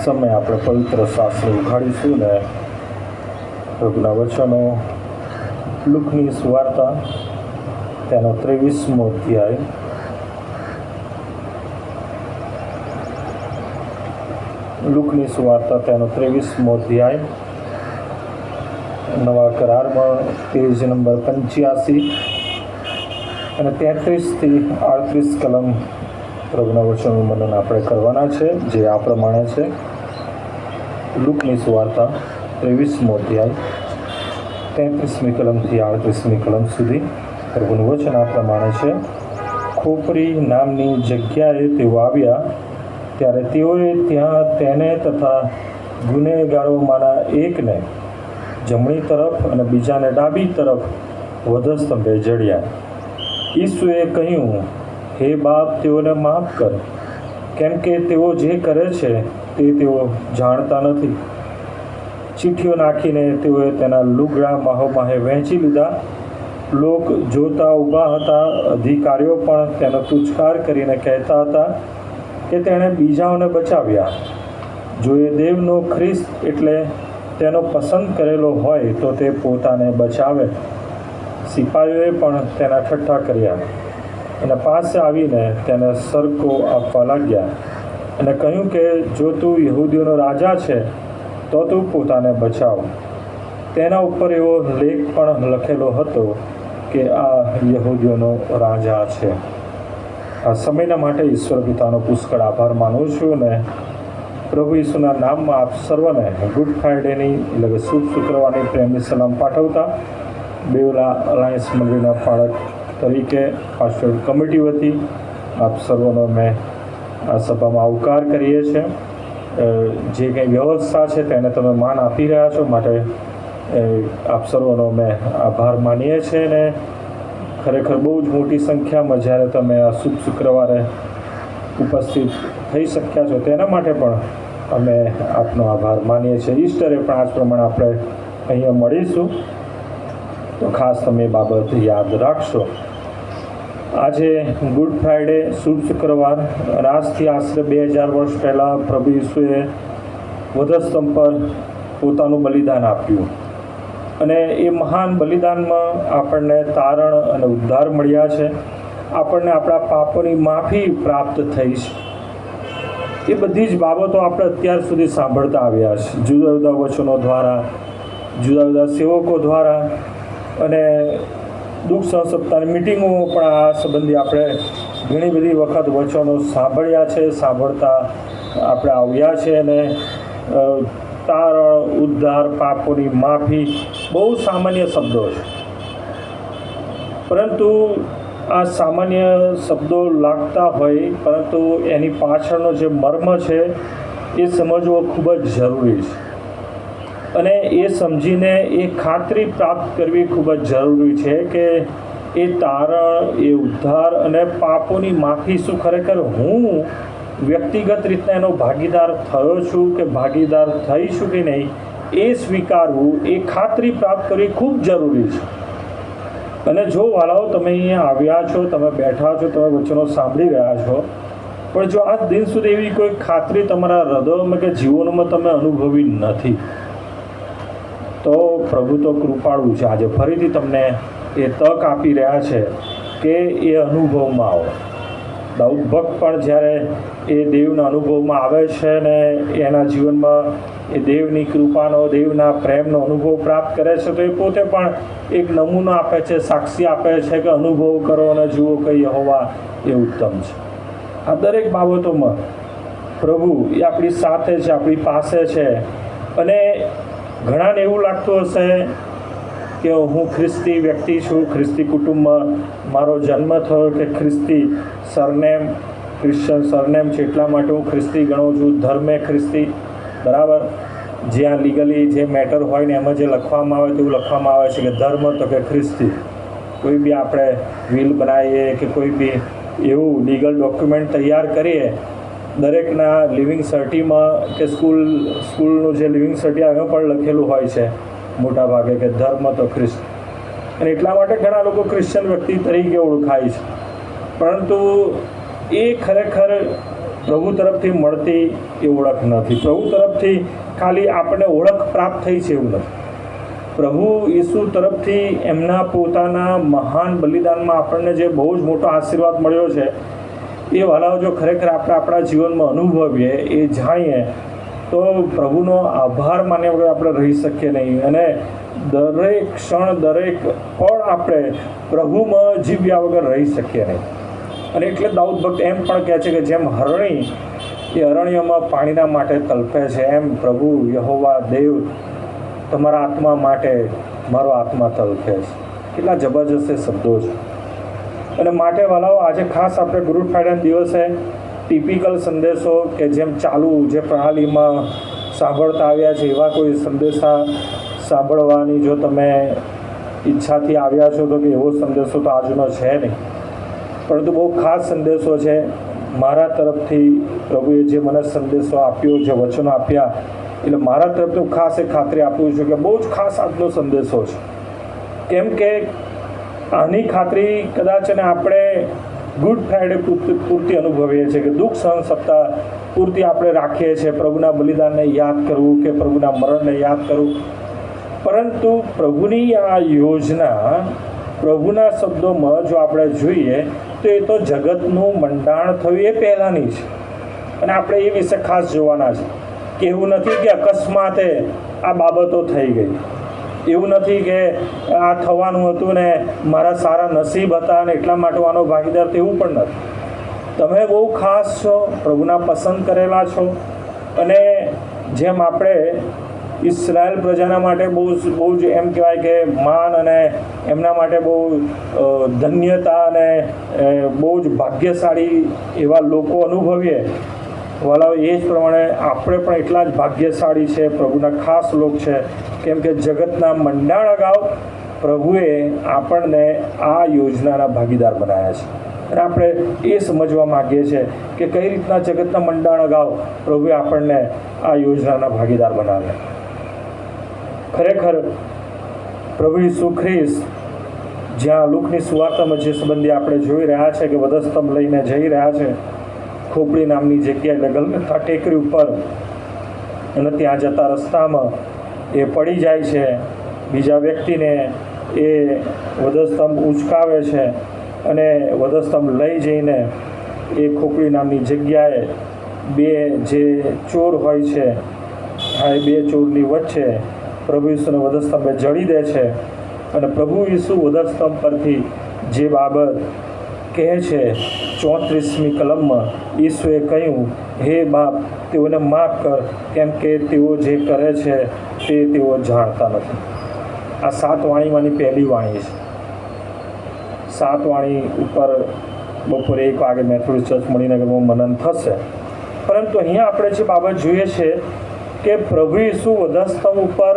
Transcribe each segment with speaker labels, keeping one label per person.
Speaker 1: સમયે આપણે પવિત્ર શાસ્ત્ર ઉઘાડીશું ને પ્રભુના વચનો લુકની સુવાર્તા તેનો 23મો અધ્યાય લુકની સુવાર્તા તેનો 23મો અધ્યાય નવા કરારમાં પેજ નંબર 85 અને 33થી 38 કલમ પ્રભુના વચનનું મનન આપણે કરવાના છે, જે આ પ્રમાણે છે. લુકની સુવાર્તા 23મો અધ્યાય 33મી કલમથી 38મી કલમ સુધી પ્રભુનું વચન આ પ્રમાણે છે. ખોપરી નામની જગ્યાએ તેઓ આવ્યા ત્યારે તેઓએ ત્યાં તેને તથા ગુનેગારોમાંના એકને જમણી તરફ અને બીજાને ડાબી તરફ વધસ્તંભે જડ્યા. ઈસુએ કહ્યું, હે બાપ, તેઓને માફ કર, કેમ કે તેઓ જે કરે છે તે તેઓ જાણતા નથી. ચીઠીઓ નાખીને તેઓએ તેના લુગડા માહોમાહે વહેંચી લીધા. લોક જોતા ઊભા હતા. અધિકારીઓ પણ તેનો તુચ્છકાર કરીને કહેતા હતા કે તેણે બીજાઓને બચાવ્યા. જો એ દેવનો ખ્રિસ્ત એટલે તેનો પસંદ કરેલો હોય તો તે પોતાને બચાવે. સિપાહીઓએ પણ તેના ઠઠ્ઠા કર્યા અને પાસે આવીને તેને સરકો આપવા લાગ્યા અને કહ્યું કે જો તું યહૂદીઓનો રાજા છે તો તું પોતાને બચાવ. તેના ઉપર એવો લેખ પણ લખેલો હતો કે આ યહૂદીઓનો રાજા છે. આ સમયના માટે ઈશ્વર પિતાનો પુષ્કળ આભાર માનું છું અને પ્રભુ ઈસુના નામમાં આપ સર્વને ગુડ ફ્રાઇડેની એટલે કે શુભ શુક્રવારની પ્રેમની સલામ પાઠવતા બેવલા અલાયન્સ મંડળીના પાળક તરીકે પાસ્ટર કમિટી વતી આપ સર્વનો મેં આ સભામાં આવકાર કરીએ છીએ. જે કંઈ વ્યવસ્થા છે તેને તમે માન આપી રહ્યા છો માટે આપ સર્વનો મેં આભાર માનીએ છીએ અને ખરેખર બહુ જ મોટી સંખ્યામાં જ્યારે તમે આ શુભ શુક્રવારે ઉપસ્થિત થઈ શક્યા છો તેના માટે પણ અમે આપનો આભાર માનીએ છીએ. ઈસ્ટરે પણ આ જ પ્રમાણે આપણે અહીંયા મળીશું, તો ખાસ તમે એ બાબત યાદ રાખશો. આજે ગુડ ફ્રાઇડે, શુભ શુક્રવાર, અને આજથી આશરે 2000 વર્ષ પહેલાં પ્રભુ ઈસુએ વધસ્તંભ પર પોતાનું બલિદાન આપ્યું અને એ મહાન બલિદાનમાં આપણને તારણ અને ઉદ્ધાર મળ્યા છે. આપણને આપણા પાપોની માફી પ્રાપ્ત થઈ છે. એ બધી જ બાબતો આપણે અત્યાર સુધી સાંભળતા આવ્યા છે, જુદા જુદા વચનો દ્વારા, જુદા જુદા સેવકો દ્વારા, અને દુઃખ સહસપ્તાહની મિટિંગોમાં પણ આ સંબંધી આપણે ઘણી બધી વખત વચનો સાંભળ્યા છે, સાંભળતા આપણે આવ્યા છે. અને તારણ, ઉદ્ધાર, પાપોની માફી બહુ સામાન્ય શબ્દો છે, પરંતુ આ સામાન્ય શબ્દો લાગતા હોય, પરંતુ એની પાછળનો જે મર્મ છે એ સમજવો ખૂબ જ જરૂરી છે. અને એ સમજીને એ ખાતરી પ્રાપ્ત કરવી ખૂબ જ જરૂરી છે કે એ તારણ, એ ઉદ્ધાર અને પાપોની માફી શું ખરેખર હું વ્યક્તિગત રીતના એનો ભાગીદાર થયો છું કે ભાગીદાર થઈશું કે નહીં, એ સ્વીકારવું, એ ખાતરી પ્રાપ્ત કરવી ખૂબ જરૂરી છે. અને જો વાલાઓ તમે અહીંયા આવ્યા છો, તમે બેઠા છો, તમે વચનો સાંભળી રહ્યા છો, પણ જો આજ દિન સુધી એવી કોઈ ખાતરી તમારા હૃદયમાં કે જીવનમાં તમે અનુભવી નથી, તો પ્રભુ તો કૃપાળુ છે. આજે ફરીથી તમને એ તક આપી રહ્યા છે કે એ અનુભવમાં આવો. દાઉદ ભક્ત પણ જ્યારે એ દેવના અનુભવમાં આવે છે ને એના જીવનમાં એ દેવની કૃપાનો, દેવના પ્રેમનો અનુભવ પ્રાપ્ત કરે છે, તો એ પોતે પણ એક નમૂનો આપે છે, સાક્ષી આપે છે કે અનુભવ કરો અને જુઓ કે યહોવા એ ઉત્તમ છે. આ દરેક બાબતોમાં પ્રભુ એ આપણી સાથે છે, આપણી પાસે છે. અને ઘણાને એવું લાગતું હશે કે હું ખ્રિસ્તી વ્યક્તિ છું, ખ્રિસ્તી કુટુંબમાં મારો જન્મ થયો, કે ખ્રિસ્તી સરનેમ, ક્રિશ્ચન સરનેમ છે એટલા માટે હું ખ્રિસ્તી ગણું છું, ધર્મે ખ્રિસ્તી. બરાબર, જ્યાં લીગલી જે મેટર હોય ને એમાં જે લખવામાં આવે તેવું લખવામાં આવે છે કે ધર્મ તો કે ખ્રિસ્તી. કોઈ બી આપણે વિલ બનાવીએ કે કોઈ બી એવું લીગલ ડોક્યુમેન્ટ તૈયાર કરીએ, દરેકના લિવિંગ સર્ટીમાં કે સ્કૂલનું જે લિવિંગ સર્ટી આવે એમાં પણ લખેલું હોય છે મોટા ભાગે કે ધર્મ તો ખ્રિસ્ત. અને એટલા માટે ઘણા લોકો ક્રિશ્ચન વ્યક્તિ તરીકે ઓળખાય છે, પરંતુ એ ખરેખર પ્રભુ તરફથી મળતી એ ઓળખ નથી. પ્રભુ તરફથી ખાલી આપણને ઓળખ પ્રાપ્ત થઈ છે એવું નથી. પ્રભુ ઈસુ તરફથી એમના પોતાના મહાન બલિદાનમાં આપણને જે બહુ જ મોટો આશીર્વાદ મળ્યો છે એ વાલાઓ જો ખરેખર આપણે આપણા જીવનમાં અનુભવીએ, એ જાણીએ, તો પ્રભુનો આભાર માન્યા વગર આપણે રહી શકીએ નહીં. અને દરેક ક્ષણ, દરેક પળ આપણે પ્રભુમાં જીવ્યા વગર રહી શકીએ નહીં. અને એટલે દાઉદ ભક્ત એમ પણ કહે છે કે જેમ હરણી એ અરણ્યમાં પાણીના માટે તલપે છે, એમ પ્રભુ યહોવા દેવ તમારા આત્મા માટે મારો આત્મા તલપે છે. કેટલા જબરજસ્ત શબ્દો છે. અને માટે વાલાઓ, આજે ખાસ આપણે ગુડ ફ્રાઇડેના દિવસે ટિપિકલ સંદેશો કે જેમ ચાલુ જે પ્રણાલીમાં સાંભળતા આવ્યા છે એવા કોઈ સંદેશા સાંભળવાની જો તમે ઈચ્છાથી આવ્યા છો તો કે એવો સંદેશો તો આજનો છે નહીં, પરંતુ બહુ ખાસ સંદેશો છે. મારા તરફથી પ્રભુએ જે મને સંદેશો આપ્યો, જે વચનો આપ્યા, એટલે મારા તરફથી હું ખાસ એ ખાતરી આપું છું કે બહુ જ ખાસ આજનો સંદેશો છે. કેમ કે આની ખાતરી કદાચ ને આપણે ગુડ ફ્રાઇડે પૂરતી અનુભવીએ છીએ કે દુઃખ સહન સપ્તાહ પૂરતી આપણે રાખીએ છીએ, પ્રભુના બલિદાનને યાદ કરવું કે પ્રભુના મરણને યાદ કરવું. પરંતુ પ્રભુની આ યોજના, પ્રભુના શબ્દોમાં જો આપણે જોઈએ તો એ તો જગતનું મંડાણ થયું એ પહેલાંની છે. અને આપણે એ વિશે ખાસ જોવાના છે કે એવું નથી કે અકસ્માતે આ બાબતો થઈ ગઈ, એવું નથી કે આ થવાનું હતું ને મારા સારા નસીબ હતા અને એટલા માટે આનો ભાગીદાર, તેવું પણ નથી. તમે બહુ ખાસ છો, પ્રભુના પસંદ કરેલા છો. અને જેમ આપણે ઇઝરાયલ પ્રજાના માટે બહુ જ એમ કહેવાય કે માન અને એમના માટે બહુ ધન્યતા અને બહુ જ ભાગ્યશાળી એવા લોકો અનુભવીએ, વાલાઓ એ જ પ્રમાણે આપણે પણ એટલા જ ભાગ્યશાળી છે, પ્રભુના ખાસ લોક છે. કેમ કે જગતના મંડાણ અગાઉ પ્રભુએ આપણને આ યોજનાના ભાગીદાર બનાવ્યા છે. અને આપણે એ સમજવા માગીએ છીએ કે કઈ રીતના જગતના મંડાણ અગાઉ પ્રભુએ આપણને આ યોજનાના ભાગીદાર બનાવ્યા. ખરેખર પ્રભુ ઈસુ ખ્રિસ્ત જ્યાં લુકની સુવાર્તામાં જે સંબંધી આપણે જોઈ રહ્યા છે કે વધસ્તંભ લઈને જઈ રહ્યા છે ખોપડી નામની જગ્યાએ, એટલે ગલગથા ટેકરી ઉપર, અને ત્યાં જતા રસ્તામાં એ પડી જાય છે. બીજા વ્યક્તિને એ વધસ્તંભ ઉંચકાવે છે અને વધસ્તંભ લઈ જઈને એ ખોપડી નામની જગ્યાએ બે જે ચોર હોય છે, હા, એ બે ચોરની વચ્ચે પ્રભુ ઈસુને વધસ્તંભે જડી દે છે. અને પ્રભુ ઈસુ વધસ્તંભ પરથી જે બાબત કહે છે 34મી કલમમાં, ઈસુએ કહ્યું, હે બાપ, તેઓને માફ કર, કેમ કે તેઓ જે કરે છે તે તેઓ જાણતા નથી. આ 7 વાણીમાંની પહેલી વાણી છે. 7 વાણી ઉપર બપોરે 1 વાગે મેથોડિસ્ટ ચર્ચ મણિનગરમાં મનન થશે. પરંતુ અહીંયા આપણે જે બાબત જોઈએ છે કે પ્રભુ ઈસુ વધસ્તંભ ઉપર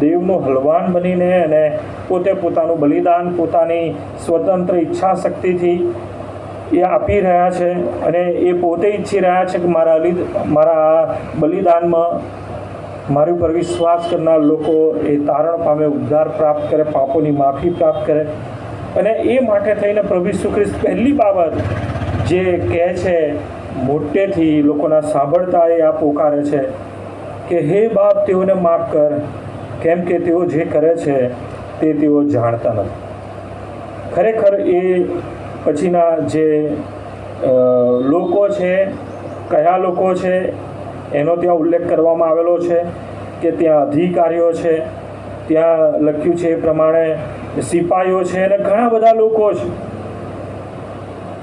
Speaker 1: દેવનું હલવાન બનીને અને પોતે પોતાનું બલિદાન પોતાની સ્વતંત્ર ઈચ્છા શક્તિથી એ આપી રહ્યા છે. અને એ પોતે ઈચ્છી રહ્યા છે કે મારા બલિદાનમાં મારી ઉપર વિશ્વાસ કરનાર લોકો એ તારણ પામે, ઉદ્ધાર પ્રાપ્ત કરે, પાપોની માફી પ્રાપ્ત કરે. અને એ માટે થઈને પ્રભુ ઈસુ ખ્રિસ્ત પહેલી બાબત જે કહે છે મોટેથી લોકોના સાંભળતા એ આ પોકારે છે કે હે બાપ, તેઓને માફ કર, કેમ કે તેઓ જે કરે છે તે તેઓ જાણતા નથી. ખરેખર એ પછીના જે લોકો છે, કયા લોકો છે એનો ત્યાં ઉલ્લેખ કરવામાં આવેલો છે કે ત્યાં અધિકારીઓ છે, ત્યાં લખ્યું છે એ પ્રમાણે સિપાહીઓ છે અને ઘણા બધા લોકો છે.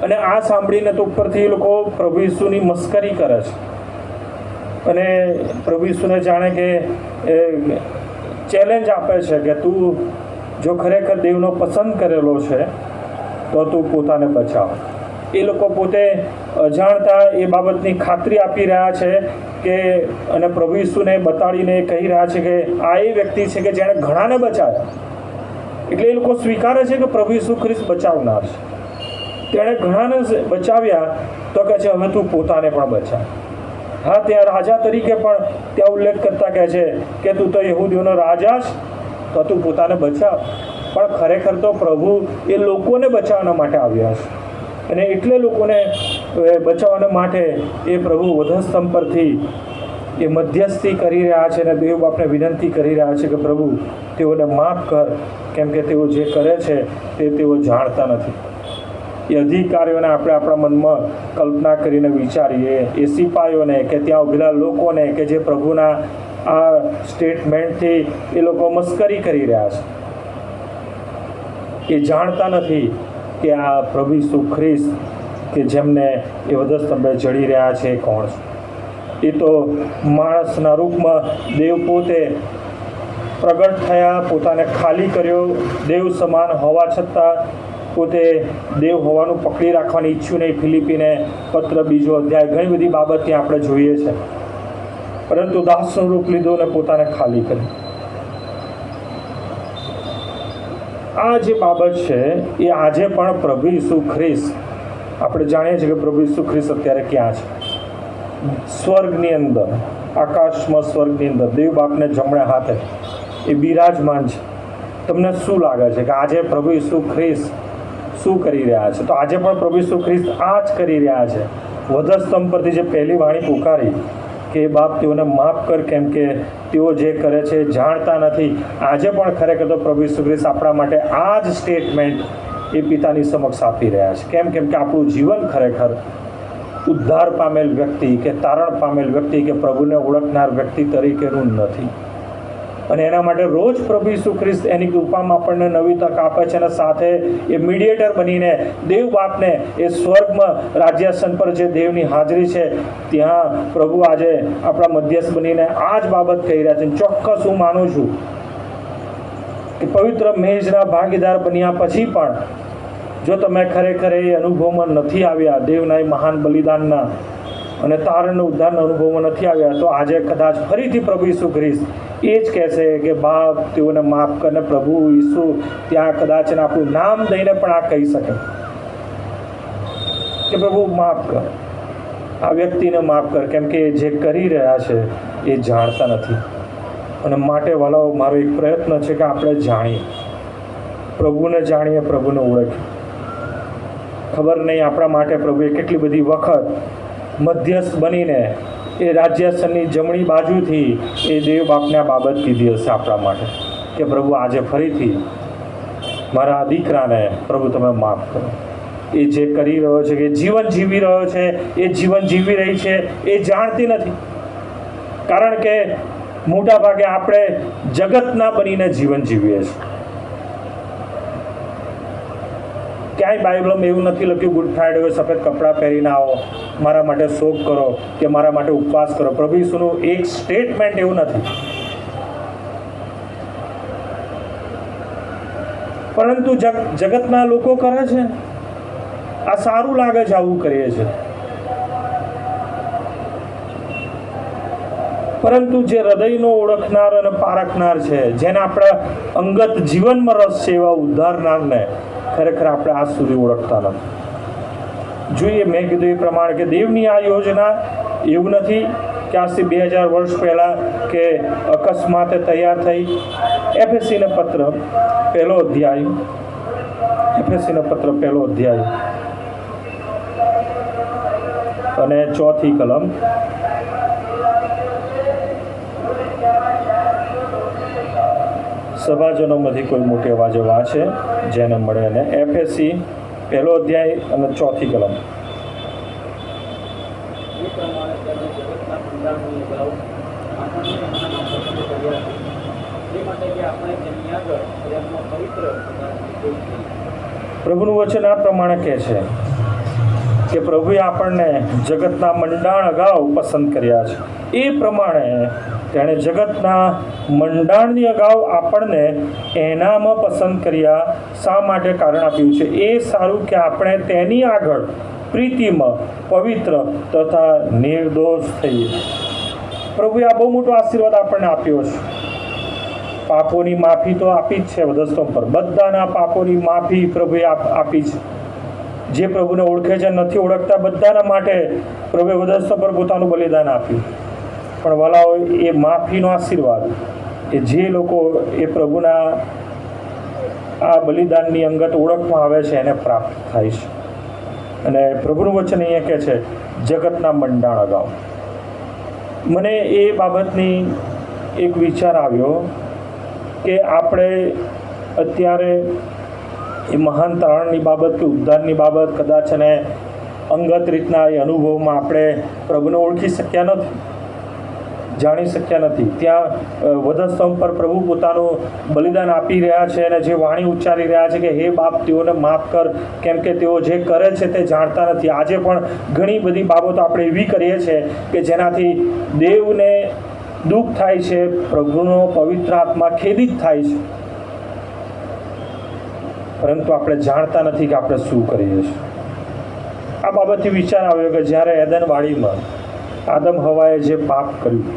Speaker 1: અને આ સાંભળીને તો ઉપરથી એ લોકો પ્રભુ ઈસુની મસ્કરી કરે છે અને પ્રભુ ઈસુને જાણે કે ચેલેન્જ આપે છે કે તું જો ખરેખર દેવનો પસંદ કરેલો છે તો તું પોતાને બચાવ. એ લોકો પોતે અજાણતા એ બાબતની ખાતરી આપી રહ્યા છે કે, અને પ્રભુ ઈસુને બતાડીને કહી રહ્યા છે કે આ એ વ્યક્તિ છે કે જેણે ઘણાને બચાવ્યા. એટલે એ લોકો સ્વીકારે છે કે પ્રભુ ઈસુ ખ્રિસ્ત બચાવનાર છે, તેણે ઘણાને બચાવ્યા, તો કહે છે હવે તું પોતાને પણ બચાવ. હા, ત્યાં રાજા તરીકે પણ ત્યાં ઉલ્લેખ કરતા કહે છે કે તું તો યહૂદીઓનો રાજા છે, તો તું પોતાને બચાવ. પણ ખરેખર તો પ્રભુ એ લોકોને બચાવવા માટે આવ્યા છે. અને એટલે લોકોને બચાવવા માટે એ પ્રભુ વધસ્તંભ પરથી એ મધ્યસ્થી કરી રહ્યા છે અને દેવ બાપને વિનંતી કરી રહ્યા છે કે પ્રભુ તેઓને માફ કર, કેમ કે તેઓ જે કરે છે તે તેઓ જાણતા નથી. એ અધિકારીઓને આપણે આપણા મનમાં કલ્પના કરીને વિચારીએ, એ સિપાહીઓને કે ત્યાં ઉભેલા લોકોને કે જે પ્રભુના આ સ્ટેટમેન્ટથી એ લોકો મસ્કરી કરી રહ્યા છે. એ જાણતા નથી કે આ પ્રભુ ઈસુ ખ્રિસ્ત કે જેમને એ વધસ્તંભે જડી રહ્યા છે એ કોણ છે. એ તો માણસના રૂપમાં દેવ પોતે પ્રગટ થયા, પોતાને ખાલી કર્યો, દેવ સમાન હોવા છતાં પોતે દેવ હોવાનું પકડી રાખવાની ઈચ્છ્યું નહીં. ફિલિપીને પત્ર 2 અધ્યાય ઘણી બધી બાબત ત્યાં આપણે જોઈએ છે. પરંતુ દાસનું રૂપ લીધું અને પોતાને ખાલી કરી. આ જે બાબત છે એ આજે પણ પ્રભુ ઈસુ ખ્રિસ્ત, આપણે જાણીએ છીએ કે પ્રભુ ઈસુ ખ્રિસ્ત અત્યારે ક્યાં છે? સ્વર્ગની અંદર, આકાશમાં, સ્વર્ગની અંદર દેવ બાપને જમણે હાથે એ બિરાજમાન છે. તમને શું લાગે છે કે આજે પ્રભુ ઈસુ ખ્રિસ્ત શું કરી રહ્યા છે? તો આજે પણ પ્રભુ ઈસુ ખ્રિસ્ત આ જ કરી રહ્યા છે. વધસ્તંભ પરથી જે પહેલી વાણી પુકારી કે બાપ તેઓને માફ કર, કેમ કે તેઓ જે કરે છે જાણતા નથી. આજે પણ ખરેખર તો પ્રભુ ઈસુ ખ્રિસ્ત આપણા માટે આ જ સ્ટેટમેન્ટ એ પિતાની સમક્ષ આપી રહ્યા છે. કેમ કે આપણું જીવન ખરેખર ઉદ્ધાર પામેલ વ્યક્તિ કે તારણ પામેલ વ્યક્તિ કે પ્રભુને ઓળખનાર વ્યક્તિ તરીકેનું નથી. અને એના માટે રોજ પ્રભુ ઈસુ ખ્રિસ્ત એની કૃપામાં આપણને નવી તક આપે છે અને સાથે એ મીડિયેટર બનીને દેવ બાપને એ સ્વર્ગમાં રાજ્યાસન પર જે દેવની હાજરી છે ત્યાં પ્રભુ આજે આપણા મધ્યસ્થ બનીને આ જ બાબત કહી રહ્યા છે. ચોક્કસ હું માનું છું કે પવિત્ર મેજના ભાગીદાર બન્યા પછી પણ જો તમે ખરેખર એ અનુભવમાં નથી આવ્યા, દેવના એ મહાન બલિદાનના અને તારણ ઉદ્ધારના અનુભવમાં નથી આવ્યા, તો આજે કદાચ ફરીથી પ્રભુ ઈસુ ખ્રિસ્ત એ જ કહેશે કે બાપ તેઓને માફ કરને. પ્રભુ ઈસુ ત્યાં કદાચ આપણું નામ દઈને પણ આ કહી શકે કે પ્રભુ માફ કર, આ વ્યક્તિને માફ કર, કેમ કે જે કરી રહ્યા છે એ જાણતા નથી. અને માટે વાલાઓ, મારો એક પ્રયત્ન છે કે આપણે જાણીએ, પ્રભુને જાણીએ, પ્રભુને ઓળખીએ. ખબર નહીં આપણા માટે પ્રભુએ કેટલી બધી વખત મધ્યસ્થ બનીને એ રાજ્યાસનની જમણી બાજુથી એ દેવ બાપને આ બાબત કીધી હશે આપણા માટે કે પ્રભુ આજે ફરીથી મારા દીકરાને પ્રભુ તમે માફ કરો. એ જે કરી રહ્યો છે, કે જીવન જીવી રહ્યો છે, એ જીવન જીવી રહી છે એ જાણતી નથી. કારણ કે મોટા ભાગે આપણે જગતના બનીને જીવન જીવીએ છીએ. ક્યાંય બાઇબલમાં એવું નથી લખ્યું ગુડ ફ્રાઇડે હોય સફેદ કપડાં પહેરીને આવો, મારા માટે શોક કરો કે મારા માટે ઉપવાસ કરો. પ્રભુ ઈસુનું એક સ્ટેટમેન્ટ એવું નથી. પરંતુ જગતના લોકો કરે છે, આ સારું લાગે છે, આવું કરીએ છીએ. પરંતુ જે હૃદયનો ઓળખનાર અને પારખનાર છે, જેને આપણા અંગત જીવનમાં રસ છે, એવા ઉદ્ધારનારને ખરેખર આપણે આજ સુધી ઓળખતા નથી. જોઈએ મેં કીધું એ પ્રમાણે કે દેવની આ યોજના એવું નથી કે આજથી 2000 વર્ષ પહેલાં કે અકસ્માતે તૈયાર થઈ. એફએસસીનો પત્ર પહેલો અધ્યાય અને 4 કલમ સભાજનોમાંથી કોઈ મોટી અવાજે વાંચે જેને મળે. અને એફએસસી પહેલો અધ્યાય અને 4 કલમ. પ્રભુનું વચન આ પ્રમાણે કહે છે કે પ્રભુએ આપણને જગતના મંડાણ અગાઉ પસંદ કર્યા છે. એ પ્રમાણે તેણે જગતના મંડાણની અગાઉ આપણને એનામાં પસંદ કર્યા. શા માટે? કારણ આપ્યું છે એ સારું કે આપણે તેની આગળ પ્રીતિમાં પવિત્ર તથા નિર્દોષ થઈએ. પ્રભુએ આ બહુ મોટો આશીર્વાદ આપણને આપ્યો છે. પાપોની માફી તો આપી જ છે વધસ્તંભ પર. બધાના પાપોની માફી પ્રભુએ આપી છે. જે પ્રભુને ઓળખે છે, નથી ઓળખતા, બધાના માટે પ્રભુએ વધસ્તંભ પર પોતાનું બલિદાન આપ્યું. પણ વાલાઓ, એ માફીનો આશીર્વાદ એ જે લોકો એ પ્રભુના આ બલિદાનની અંગત ઓળખમાં આવે છે એને પ્રાપ્ત થાય છે. અને પ્રભુનું વચન અહીંયા કહે છે જગતના મંડાણ અગાઉ. મને એ બાબતની એક વિચાર આવ્યો કે આપણે અત્યારે એ મહાન તારણની બાબત કે ઉદ્ધારની બાબત કદાચ અને અંગત રીતના એ અનુભવમાં આપણે પ્રભુને ઓળખી શક્યા નથી, જાણી શક્યા નથી. ત્યાં વધસ્તંભ પર પ્રભુ પોતાનું બલિદાન આપી રહ્યા છે અને જે વાણી ઉચ્ચારી રહ્યા છે કે હે બાપ, તેઓને માફ કર, કેમ કે તેઓ જે કરે છે તે જાણતા નથી. આજે પણ ઘણી બધી બાબતો આપણે એવી કરીએ છીએ કે જેનાથી દેવને દુઃખ થાય છે, પ્રભુનો પવિત્ર આત્મા ખેદિત થાય છે, પરંતુ આપણે જાણતા નથી કે આપણે શું કરીએ છીએ. આ બાબતથી વિચાર આવ્યો કે જ્યારે એદનવાડીમાં આદમ હવાએ જે પાપ કર્યું,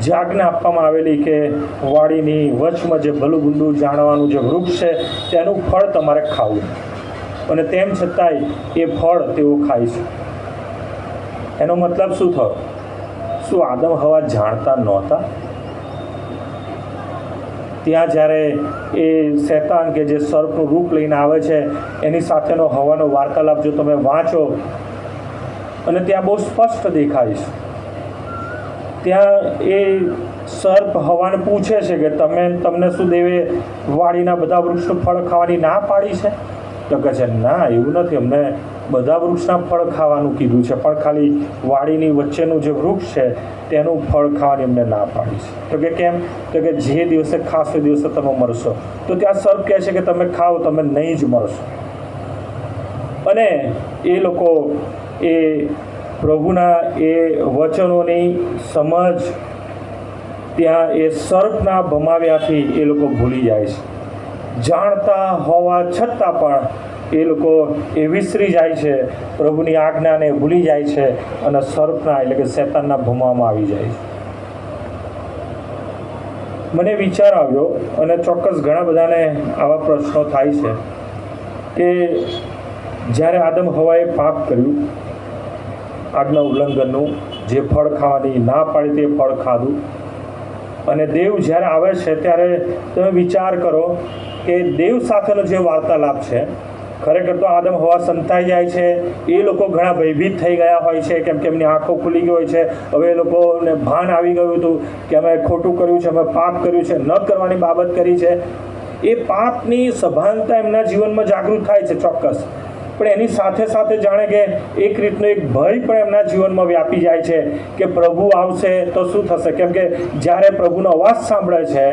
Speaker 1: જે આજ્ઞા આપવામાં આવેલી કે વાડીની વચમાં જે ભલું ગુંડું જાણવાનું જે વૃક્ષ છે તેનું ફળ તમારે ખાવું, અને તેમ છતાંય એ ફળ તેઓ ખાય છે. એનો મતલબ શું થયો? શું આદમ હવા જાણતા નહોતા? ત્યાં જ્યારે એ શૈતાન કે જે સર્પનું રૂપ લઈને આવે છે એની સાથેનો હવાનો વાર્તાલાપ જો તમે વાંચો, અને ત્યાં બહુ સ્પષ્ટ દેખાય છે. ત્યાં એ સર્પ હવાને પૂછે છે કે તમને શું દેવે વાડીના બધા વૃક્ષનું ફળ ખાવાની ના પાડી છે? તો કહે છે ના, એવું નથી, અમને બધા વૃક્ષના ફળ ખાવાનું કીધું છે, પણ ખાલી વાડીની વચ્ચેનું જે વૃક્ષ છે તેનું ફળ ખાવાની અમને ના પાડી છે. તો કે કેમ? તો કે જે દિવસે ખાશો એ દિવસે તમે મરશો. તો ત્યાં સર્પ કહે છે કે તમે ખાઓ, તમે નહીં જ મરશો. અને એ લોકો એ પ્રભુના એ વચનોની સમજ ત્યાં એ સર્પના ભમાવ્યાથી એ લોકો ભૂલી જાય છે. જાણતા હોવા છતાં પણ એ લોકો એ વિસરી જાય છે, પ્રભુની આજ્ઞાને ભૂલી જાય છે અને સર્પના એટલે કે શૈતાનના ભમાવામાં આવી જાય છે. મને વિચાર આવ્યો, અને ચોક્કસ ઘણા બધાને આવા પ્રશ્નો થાય છે કે જ્યારે આદમ હવાએ પાપ કર્યું, આજ્ઞા ઉલ્લંઘનનું, જે ફળ ખાવાની ના પાડી તે ફળ ખાધું, અને દેવ જ્યારે આવે છે ત્યારે તમે વિચાર કરો કે દેવ સાથેનો જે વાર્તાલાપ છે, ખરેખર તો આદમ હવા સંતાઈ જાય છે. એ લોકો ઘણા ભયભીત થઈ ગયા હોય છે, કેમ કે એમની આંખો ખુલી ગઈ હોય છે. હવે એ લોકોને ભાન આવી ગયું હતું કે અમે ખોટું કર્યું છે, અમે પાપ કર્યું છે, ન કરવાની બાબત કરી છે. એ પાપની સભાનતા એમના જીવનમાં જાગૃત થાય છે ચોક્કસ, પણ એની સાથે સાથે જાણે કે એક રીતનો એક ભય પણ એમના જીવનમાં વ્યાપી જાય છે કે પ્રભુ આવશે તો શું થશે. કેમ કે જ્યારે પ્રભુનો અવાજ સાંભળે છે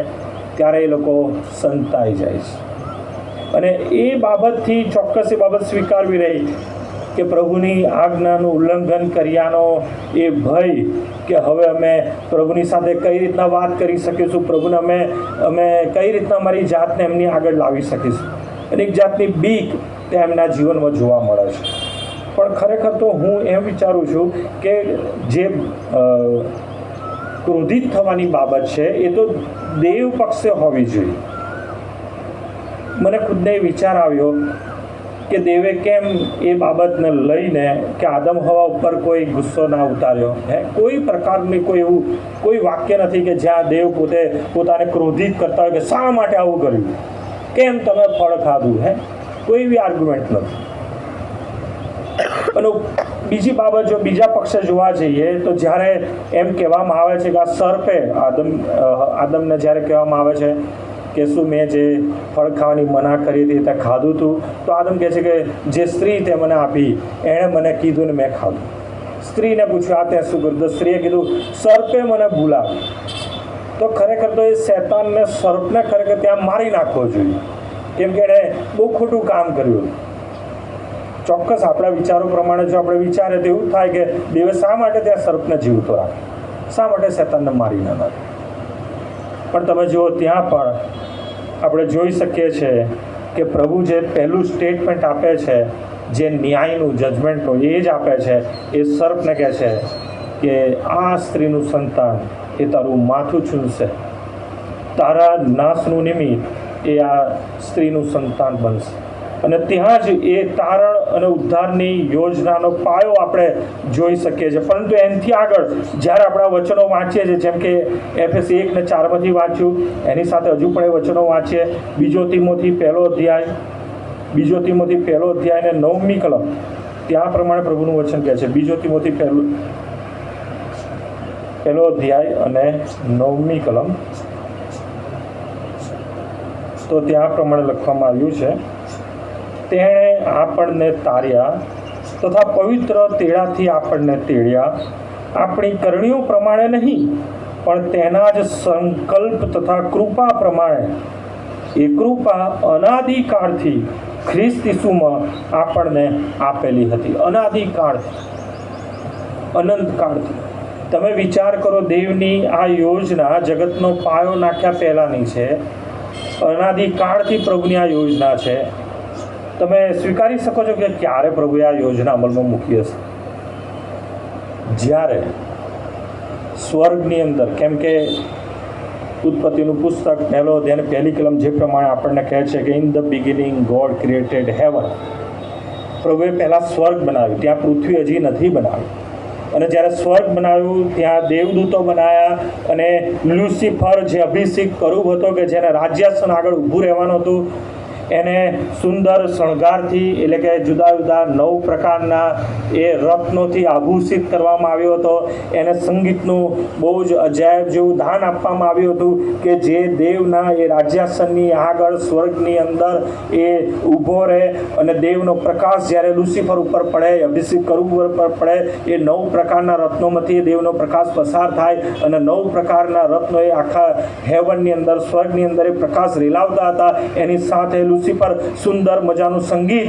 Speaker 1: ત્યારે એ લોકો સંતાઈ જાય છે. અને એ બાબતથી ચોક્કસ એ બાબત સ્વીકારવી રહી કે પ્રભુની આજ્ઞાનું ઉલ્લંઘન કર્યાનો એ ભય કે હવે અમે પ્રભુની સાથે કઈ રીતના વાત કરી શકીશું, પ્રભુને અમે કઈ રીતના અમારી જાતને એમની આગળ લાવી શકીશું. અને એક જાતની બીક તે એમના જીવનમાં જોવા મળે છે. પણ ખરેખર તો હું એમ વિચારું છું કે જે ક્રોધિત થવાની બાબત છે એ તો દેવ પક્ષે હોવી જોઈએ. મને ખુદને વિચાર આવ્યો કે દેવે કેમ એ બાબતને લઈને કે આદમ હવા ઉપર કોઈ ગુસ્સો ના ઉતાર્યો. કોઈ પ્રકારની કોઈ એવું કોઈ વાક્ય નથી કે જ્યાં દેવ પોતાને ક્રોધિત કરતા હોય કે શા માટે આવું કર્યું, કેમ તમે ફળ ખાધું. કોઈ એવી આર્ગ્યુમેન્ટ નથી. અને બીજી બાબત જો બીજા પક્ષે જોવા જઈએ તો જ્યારે એમ કહેવામાં આવે છે કે આ સર્પે આદમને જ્યારે કહેવામાં આવે છે કે શું મેં જે ફળ ખાવાની મના કરી હતી તે ખાધું હતું, તો આદમ કહે છે કે જે સ્ત્રી તે મને આપી એણે મને કીધું ને મેં ખાધું. સ્ત્રીને પૂછ્યું આ તે શું કર્યું? તો સ્ત્રીએ કીધું સર્પે મને બોલાવ્યું. તો ખરેખર તો એ શૈતાનને સર્પને ખરેખર ત્યાં મારી નાખવો જોઈએ, કેમ કે એણે બહુ ખોટું કામ કર્યું. ચોક્કસ આપણા વિચારો પ્રમાણે જો આપણે વિચારે તો એવું થાય કે દેવે શા માટે ત્યાં સર્પને જીવતો રાખે, શા માટે શૈતાનને મારી ન નાખે. પણ તમે જુઓ ત્યાં પણ આપણે જોઈ શકીએ છીએ કે પ્રભુ જે પહેલું સ્ટેટમેન્ટ આપે છે, જે ન્યાયનું જજમેન્ટનું એ જ આપે છે. એ સર્પને કહે છે કે આ સ્ત્રીનું સંતાન એ તારું માથું ચૂંટશે, તારા નાશનું નિમિત્ત એ આ સ્ત્રીનું સંતાન બનશે. અને ત્યાં જ એ તારણ અને ઉદ્ધારની યોજનાનો પાયો આપણે જોઈ શકીએ છીએ. પરંતુ એનાથી આગળ જ્યારે આપણા વચનો વાંચીએ છીએ, જેમ કે એફએસી 1:4 વાંચ્યું, એની સાથે હજુ પણ એ વચનો વાંચીએ. બીજો તિમોથી પહેલો અધ્યાય ને 9મી કલમ, ત્યાં પ્રમાણે પ્રભુનું વચન કહે છે. 2 તિમોથી પહેલો અધ્યાય અને 9મી કલમ. તો ત્યાં પ્રમાણે લખવામાં આવ્યું છે, તેણે આપણને તાર્યા તથા પવિત્ર તેડાથી આપણને તેડ્યા, આપણી કરણીઓ પ્રમાણે નહીં પણ તેના જ સંકલ્પ તથા કૃપા પ્રમાણે. એ કૃપા અનાદિકાળથી ખ્રિસ્ત ઈસુમાં આપણને આપેલી હતી. અનાદિકાળથી, અનંતકાળથી. તમે વિચાર કરો, દેવની આ યોજના જગતનો પાયો નાખ્યા પહેલાંની છે. અનાદિકાળથી પ્રભુની આ યોજના છે. તમે સ્વીકારી શકો છો કે ક્યારે પ્રભુએ આ યોજના અમલમાં મૂકી હશે? જ્યારે સ્વર્ગની અંદર, કેમ કે ઉત્પત્તિનું પુસ્તક પહેલો અધ્યાય પહેલી કલમ જે પ્રમાણે આપણને કહે છે કે in the beginning God created heaven. પ્રભુએ પહેલાં સ્વર્ગ બનાવ્યું, ત્યાં પૃથ્વી હજી નથી બનાવી. અને જ્યારે સ્વર્ગ બનાવ્યું ત્યાં દેવદૂતો બનાવ્યા, અને લ્યુસિફર જે અભિષેક કરુબ હતો કે જેને રાજ્યાસન આગળ ઊભું રહેવાનું હતું, એને સુંદર શણગારથી, એટલે કે જુદા જુદા 9 પ્રકારના એ રત્નોથી આભૂષિત કરવામાં આવ્યો હતો. એને સંગીતનું બહુ જ અજાયબ જેવું દાન આપવામાં આવ્યું હતું કે જે દેવના એ રાજ્યાસનની આગળ સ્વર્ગની અંદર એ ઊભો રહે, અને દેવનો પ્રકાશ જ્યારે લુસિફર ઉપર પડે, અભિષેક કરુબ ઉપર પડે, એ 9 પ્રકારના રત્નોમાંથી દેવનો પ્રકાશ પસાર થાય, અને 9 પ્રકારના રત્નો એ આખા હેવનની અંદર, સ્વર્ગની અંદર એ પ્રકાશ રેલાવતા હતા. એની સાથે લુસિફર સુંદર મજાનું સંગીત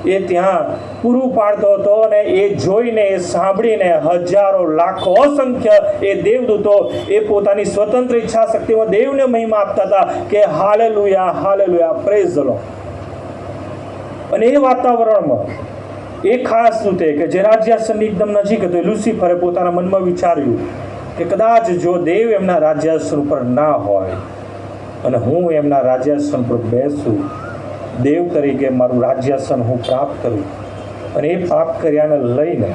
Speaker 1: એ ત્યાં પૂરું પાડતો હતો, અને એ જોઈને, એ સાંભળીને હજારો, લાખો, અસંખ્ય એ દેવદૂતો એ પોતાની સ્વતંત્ર ઈચ્છા શક્તિમાં દેવને મહિમા આપતા હતા કે hallelujah, hallelujah, praise the lord. અને એ વાતાવરણમાં એ ખાસ દૂતે કે જે રાજ્યાસનની એકદમ નજીક હતો, લુસિફરે પોતાના મનમાં વિચાર્યું કે કદાચ જો દેવ એમના રાજ્યાસન ઉપર ના હોય અને હું એમના રાજ્યાસન પર બેસું, દેવ તરીકે મારું રાજ્યાસન હું પ્રાપ્ત કરું. અને એ પ્રાપ્ત કર્યાને લઈને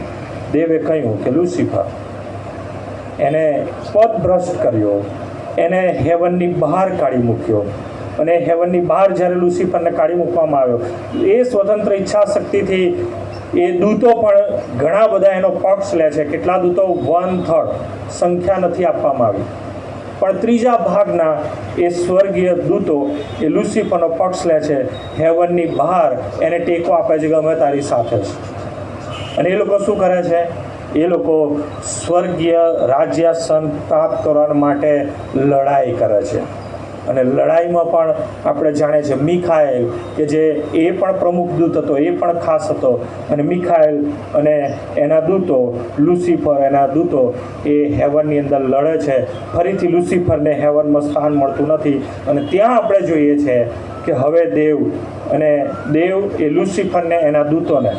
Speaker 1: દેવે કહ્યું કે લુસિફર, એને પદભ્રષ્ટ કર્યો, એને હેવનની બહાર કાઢી મૂક્યો. અને હેવનની બહાર જ્યારે લુસિફરને કાઢી મૂકવામાં આવ્યો, એ સ્વતંત્ર ઈચ્છા શક્તિથી એ દૂતો પણ ઘણા બધા એનો પક્ષ લે છે. કેટલા દૂતો? 1/3, સંખ્યા નથી આપવામાં આવી, પણ 3જા ભાગના એ સ્વર્ગીય દૂતો એ લુસિફરનો પક્ષ લે છે. હેવનની બહાર એને ટેકો આપે છે કે અમે તારી સાથે છે. અને એ લોકો શું કરે છે? એ લોકો સ્વર્ગીય રાજ્યાસન પ્રાપ્ત કરવા માટે લડાઈ કરે છે. અને લડાઈમાં પણ આપણે જાણીએ છીએ મિખાએલ કે જે એ પણ પ્રમુખ દૂત હતો, એ પણ ખાસ હતો. અને મિખાએલ અને એના દૂતો, લુસિફર એના દૂતો એ હેવનની અંદર લડે છે. ફરીથી લુસિફરને હેવનમાં સ્થાન મળતું નથી. અને ત્યાં આપણે જોઈએ છે કે હવે દેવ એ લુસિફરને, એના દૂતોને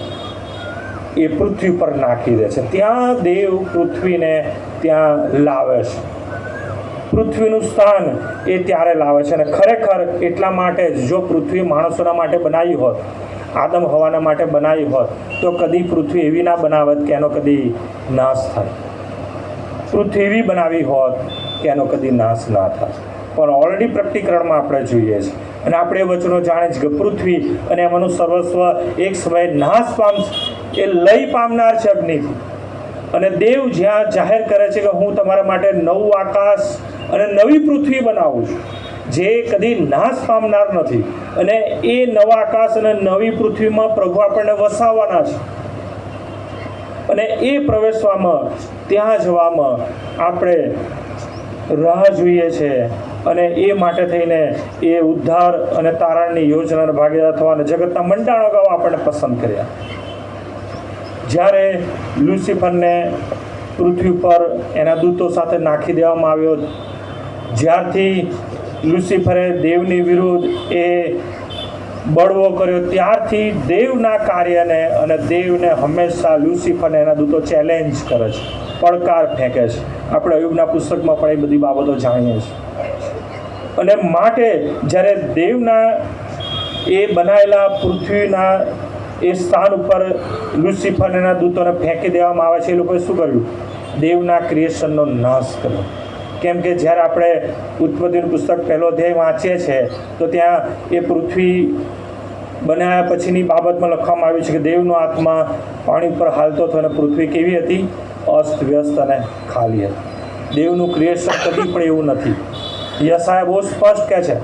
Speaker 1: એ પૃથ્વી પર નાખી દે છે. ત્યાં દેવ પૃથ્વીને ત્યાં લાવે છે. પૃથ્વીનું સ્થાન એ ત્યારે લાવે છે. અને ખરેખર એટલા માટે જ જો પૃથ્વી માણસોના માટે બનાવી હોત, આદમ હવાના માટે બનાવી હોત, તો કદી પૃથ્વી એવી ના બનાવત કે એનો કદી નાશ થાય. પૃથ્વી એવી બનાવી હોત કે એનો કદી નાશ ના થાય. પણ ઓલરેડી પ્રકટીકરણમાં આપણે જોઈએ છીએ, અને આપણે એ વચનો જાણીએ છીએ કે પૃથ્વી અને એમાંનું સર્વસ્વ એક સમયે નાશ પામશે, એ લઈ પામનાર છે અગ્નિથી. અને દેવ જ્યાં જાહેર કરે છે કે હું તમારા માટે નવું આકાશ અને નવી પૃથ્વી બનાવું છું, જે કદી નાશ પામનાર નથી. અને એ નવા આકાશ અને નવી પૃથ્વીમાં પ્રભુ આપણને વસાવવાના છે. અને એ પ્રવેશવામાં, ત્યાં જવામાં આપણે રાહ જોઈએ છે. અને એ માટે થઈને એ ઉદ્ધાર અને તારણની યોજનાના ભાગીદાર થવાના જગતના મંડાણ અગાઉ આપણને પસંદ કર્યા. જ્યારે લુસિફરને પૃથ્વી પર એના દૂતો સાથે નાખી દેવામાં આવ્યો, જ્યારથી લુસિફરે દેવની વિરુદ્ધ એ બળવો કર્યો, ત્યારથી દેવના કાર્યને અને દેવને હંમેશા લુસિફરને એના દૂતો ચેલેન્જ કરે છે, પડકાર ફેંકે છે. આપણે અયુબના પુસ્તકમાં પણ એ બધી બાબતો જાણીએ છીએ. અને માટે જ્યારે દેવના એ બનાવેલા પૃથ્વીના એ સ્થાન ઉપર લુસિફર એના દૂતોને ફેંકી દેવામાં આવે છે, એ લોકોએ શું કર્યું? દેવના ક્રિએશનનો નાશ કર્યો. કેમ કે જ્યારે આપણે ઉત્પત્તિનું પુસ્તક પહેલો અધ્યાય વાંચીએ છીએ તો ત્યાં એ પૃથ્વી બનાવ્યા પછીની બાબતમાં લખવામાં આવ્યું છે કે દેવનો આત્મા પાણી ઉપર હાલતો હતો અને પૃથ્વી કેવી હતી? અસ્તવ્યસ્ત અને ખાલી હતી. દેવનું ક્રિએશન કદી પણ એવું નથી. યશાયા બહુ સ્પષ્ટ કહે છે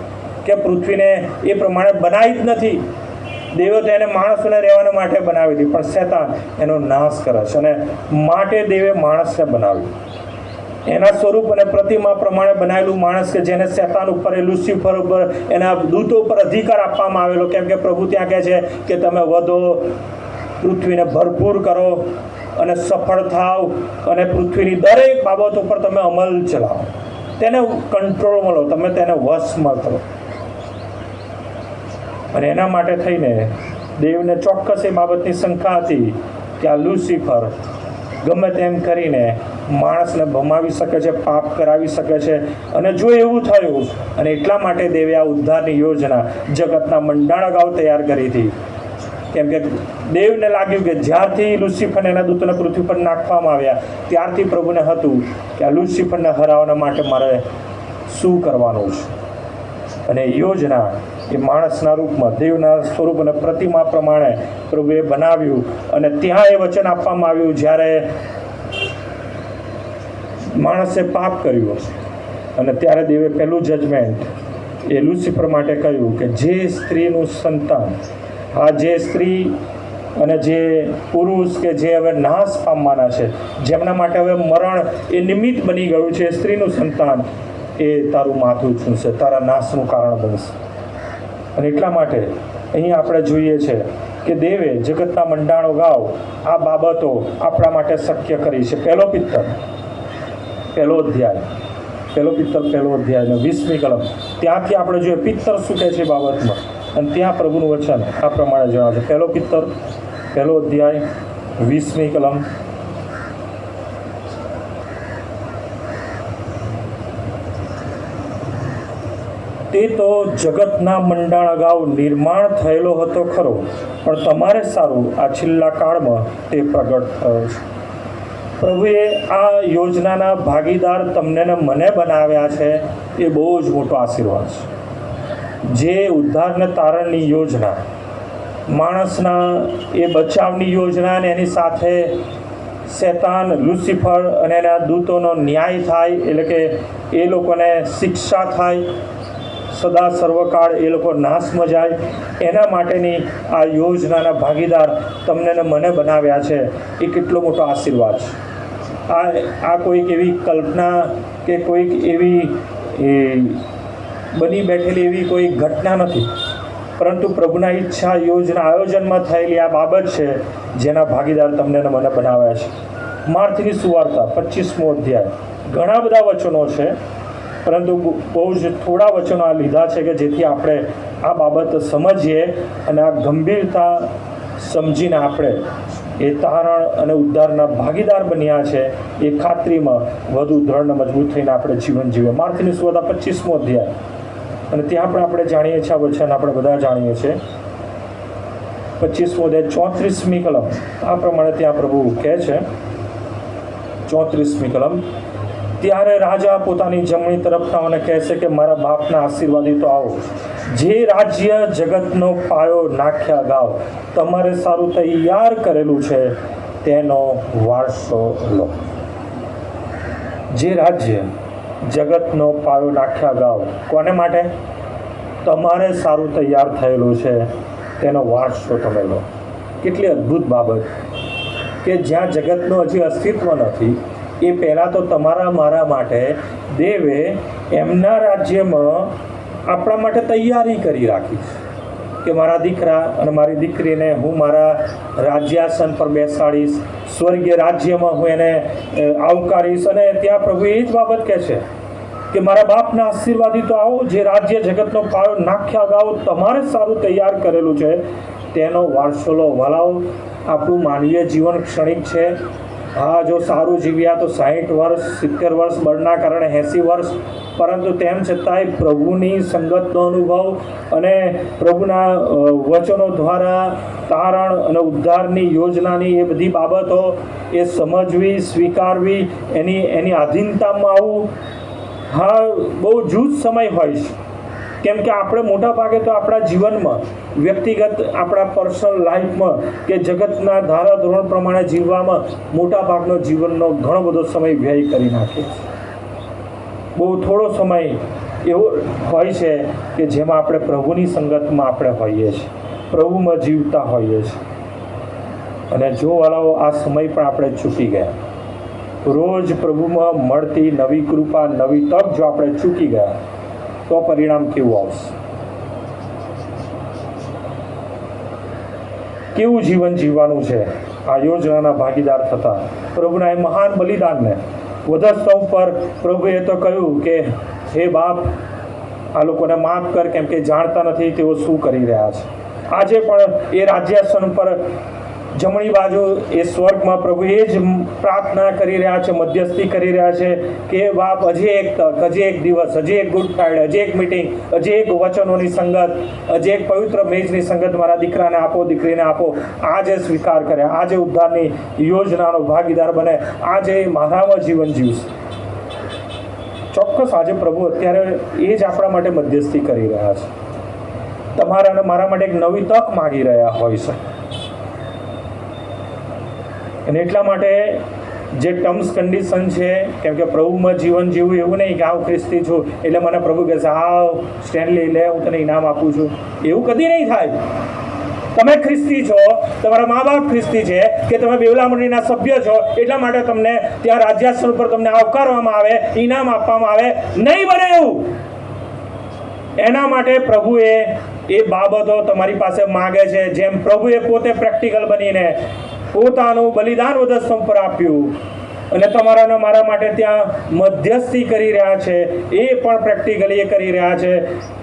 Speaker 1: કે પૃથ્વીને એ પ્રમાણે બનાવી જ નથી. દેવે તો એને માણસોને રહેવાના માટે બનાવી હતી, પણ શેતાન એનો નાશ કરે છે અને માટે દેવે માણસને બનાવ્યું. એના સ્વરૂપ અને પ્રતિમા પ્રમાણે બનાવેલું માણસ કે જેને શેતાન ઉપર, લુસિફર ઉપર, એના દૂતો ઉપર અધિકાર આપવામાં આવેલો. કેમ કે પ્રભુ ત્યાં કહે છે કે તમે વધો, પૃથ્વીને ભરપૂર કરો અને સફળ થાવ અને પૃથ્વીની દરેક બાબતો પર તમે અમલ ચલાવો, તેને કંટ્રોલમાં લો, તમે તેને વશમાં કરો. અને એના માટે થઈને દેવને ચોક્કસ એ બાબતની શંકા હતી કે આ લુસિફર ગમે તેમ કરીને માણસને ભમાવી શકે છે, પાપ કરાવી શકે છે. અને જો એવું થયું, અને એટલા માટે દેવે આ ઉદ્ધારની યોજના જગતના મંડાણ અગાઉ તૈયાર કરી હતી. કેમ કે દેવને લાગ્યું કે જ્યારથી લુસિફર એના દૂતોને પૃથ્વી પર નાખવામાં આવ્યા ત્યારથી પ્રભુને હતું કે આ લુસિફરને હરાવવા માટે મારે શું કરવાનું છે. અને યોજના એ માણસના રૂપમાં દેવના સ્વરૂપ અને પ્રતિમા પ્રમાણે પ્રભુએ બનાવ્યું. અને ત્યાં એ વચન આપવામાં આવ્યું જ્યારે માણસે પાપ કર્યું અને ત્યારે દેવે પહેલું જજમેન્ટ એ લુસિફર માટે કહ્યું કે જે સ્ત્રીનું સંતાન, આ જે સ્ત્રી અને જે પુરુષ કે જે હવે નાશ પામવાના છે, જેમના માટે હવે મરણ એ નિમિત્ત બની ગયું છે, સ્ત્રીનું સંતાન એ તારું માથું છૂંશે, તારા નાશનું કારણ બનશે. અને એટલા માટે અહીં આપણે જોઈએ છે કે દેવે જગતના મંડાણો ગાવ આ બાબતો આપણા માટે શક્ય કરી છે. પહેલો પિત્તર પહેલો અધ્યાય 20મી કલમ, ત્યાંથી આપણે જોઈએ પિત્તર શું કહે છે બાબતમાં. અને ત્યાં પ્રભુનું વચન આ પ્રમાણે જણાવે છે. પહેલો પિત્તર પહેલો અધ્યાય 20મી કલમ. તે તો જગતના મંડાણ અગાઉ નિર્માણ થયેલો હતો ખરો, પણ તમારે સારું આ છેલ્લા કાળમાં તે પ્રગટ થયો છે. પ્રભુએ આ યોજનાના ભાગીદાર તમને ને મને બનાવ્યા છે. એ બહુ જ મોટો આશીર્વાદ છે. જે ઉદ્ધારને તારણની યોજના, માણસના એ બચાવની યોજના અને એની સાથે શેતાન, લુસિફર અને એના દૂતોનો ન્યાય થાય, એટલે કે એ લોકોને શિક્ષા થાય, સદા સર્વકાળ એ લોકો નાશમાં જાય, એના માટેની આ યોજનાના ભાગીદાર તમને ને મને બનાવ્યા છે. એ કેટલો મોટો આશીર્વાદ છે. આ કોઈક એવી કલ્પના કે કોઈક એવી બની બેઠેલી એવી કોઈ ઘટના નથી, પરંતુ પ્રભુના ઈચ્છા, યોજના, આયોજનમાં થયેલી આ બાબત છે જેના ભાગીદાર તમને ને મને બનાવ્યા છે. માર્થની સુવાર્તા 25મો અધ્યાય. ઘણા બધા વચનો છે, પરંતુ બહુ જ થોડા વચનો આ લીધા છે કે જેથી આપણે આ બાબત સમજીએ અને આ ગંભીરતા સમજીને આપણે એ તારણ અને ઉદ્ધારના ભાગીદાર બન્યા છે એ ખાતરીમાં વધુ દ્રઢ અને મજબૂત થઈને આપણે જીવન જીવીએ. માર્થની સુવાર્તા 25મો અધ્યાય. અને ત્યાં પણ આપણે જાણીએ છીએ આ વચન, આપણે બધા જાણીએ છીએ. 25મો અધ્યાય 34મી કલમ આ પ્રમાણે ત્યાં પ્રભુ કહે છે. 34મી કલમ. ત્યારે રાજા પોતાની જમણી તરફનાઓને કહેશે કે મારા બાપના આશીર્વાદી તો આવો, જે રાજ્ય જગતનો પાયો નાખ્યા અગાઉ તમારે સારું તૈયાર કરેલું છે તેનો વારસો લો. જે રાજ્ય જગતનો પાયો નાખ્યા અગાઉ કોને માટે? તમારે સારું તૈયાર થયેલું છે તેનો વારસો તમે લો. કેટલી અદ્ભુત બાબત કે જ્યાં જગતનું હજી અસ્તિત્વ નથી એ પહેલાં તો તમારા મારા માટે દેવે એમના રાજ્યમાં આપણા માટે તૈયારી કરી રાખી કે મારા દીકરા અને મારી દીકરીને હું મારા રાજ્યાસન પર બેસાડીશ, સ્વર્ગીય રાજ્યમાં હું એને આવકારીશ. અને ત્યાં પ્રભુ એ જ બાબત કહે છે કે મારા બાપના આશીર્વાદી તો આવો, જે રાજ્ય જગતનો પાયો નાખ્યા અગાઉ તમારે સારું તૈયાર કરેલું છે તેનો વારસો લો. વાલાઓ, આપણું માનવીય જીવન ક્ષણિક છે. હા, જો સારું જીવ્યા તો 60 વર્ષ, 70 વર્ષ, બળના કારણે 80 વર્ષ, પરંતુ તેમ છતાંય પ્રભુની સંગતનો અનુભવ અને પ્રભુના વચનો દ્વારા તારણ અને ઉદ્ધારની યોજનાની એ બધી બાબતો એ સમજવી, સ્વીકારવી, એની આધીનતામાં આવવું, હા બહુ જૂથ સમય હોય છે. કેમ કે આપણે મોટા ભાગે તો આપણા જીવનમાં, વ્યક્તિગત આપણા પર્સનલ લાઈફમાં કે જગતના ધારાધોરણ પ્રમાણે જીવવામાં મોટા ભાગનો જીવનનો ઘણો બધો સમય વ્યય કરી નાખીએ છીએ. બહુ થોડો સમય એવો હોય છે કે જેમાં આપણે પ્રભુની સંગતમાં આપણે હોઈએ છીએ, પ્રભુમાં જીવતા હોઈએ છીએ. અને જો વાલાઓ આ સમય પણ આપણે ચૂકી ગયા, રોજ પ્રભુમાં મળતી નવી કૃપા, નવી તક જો આપણે ચૂકી ગયા, તો પરિણામ કેવું આવશે? કેવું જીવન જીવવાનું છે આ યોજનાના ભાગીદાર થતા? પ્રભુના એ મહાન બલિદાનને વધસ્તંભ પર પ્રભુએ તો કહ્યું કે હે બાપ, આ લોકોને માફ કર, કેમ કે જાણતા નથી તેઓ શું કરી રહ્યા છે. આજે પણ એ રાજ્યાસન પર જમણી બાજુ એ સ્વર્ગમાં પ્રભુ એ જ પ્રાર્થના કરી રહ્યા છે, મધ્યસ્થી કરી રહ્યા છે કે બાપ, હજી એક તક, હજી એક દિવસ, હજી એક ગુડ ફ્રાઈડે, હજી એક મિટિંગ, હજી એક વચનોની સંગત, હજી એક પવિત્ર મેજની સંગત મારા દીકરાને આપો, દીકરીને આપો. આજે સ્વીકાર કરે, આજે ઉદ્ધારની યોજનાનો ભાગીદાર બને, આજે મારામાં જીવન જીવશે. ચોક્કસ આજે પ્રભુ અત્યારે એ જ આપણા માટે મધ્યસ્થી કરી રહ્યા છે. તમારા અને મારા માટે એક નવી તક માગી રહ્યા હોય છે. અને એટલા માટે જે ટર્મ્સ કન્ડિશન છે, કેમ કે પ્રભુમાં જીવન જીવવું એવું નહીં કે હું ખ્રિસ્તી છું એટલે મને પ્રભુ કહે છે આવ સ્ટેનલી લે, હું તને ઇનામ આપું છું. એવું કદી નહીં થાય. તમે ખ્રિસ્તી છો, તમારા મા બાપ ખ્રિસ્તી છે, કે તમે બેવલા મંડળીના સભ્ય છો, એટલા માટે તમને ત્યાં રાજ્યાસન ઉપર તમને આવકારવામાં આવે, ઇનામ આપવામાં આવે, નહીં બને એવું. એના માટે પ્રભુએ એ બાબતો તમારી પાસે માગે છે, જેમ પ્રભુએ પોતે પ્રેક્ટિકલ બનીને પોતાનું બલિદાન વધસ્તંભ પર આપ્યું અને તમારા અને મારા માટે ત્યાં મધ્યસ્થી કરી રહ્યા છે, એ પણ પ્રેક્ટિકલી એ કરી રહ્યા છે.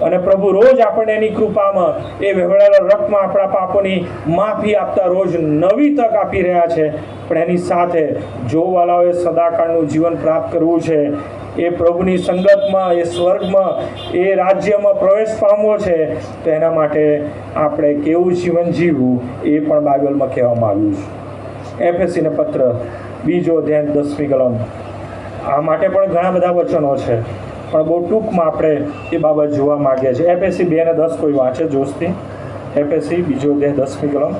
Speaker 1: અને પ્રભુ રોજ આપણને એની કૃપામાં એ વહેવડાયેલા રક્તમાં આપણા પાપોની માફી આપતા રોજ નવી તક આપી રહ્યા છે. પણ એની સાથે જો વાલાઓએ સદાકાળનું જીવન પ્રાપ્ત કરવું છે, એ પ્રભુની સંગતમાં, એ સ્વર્ગમાં, એ રાજ્યમાં પ્રવેશ પામવો છે, તો એના માટે આપણે કેવું જીવન જીવવું એ પણ બાઇબલમાં કહેવામાં આવ્યું છે. એફએસીને પત્ર 2 અધ્યાય 10મી કલમ, આ માટે પણ ઘણા બધા વચનો છે, પણ બહુ ટૂંકમાં આપણે એ બાબત જોવા માગીએ છીએ. એફએસી 2:10 કોઈ વાંચે જોશથી? એફએસી 2 અધ્યાય 10મી કલમ.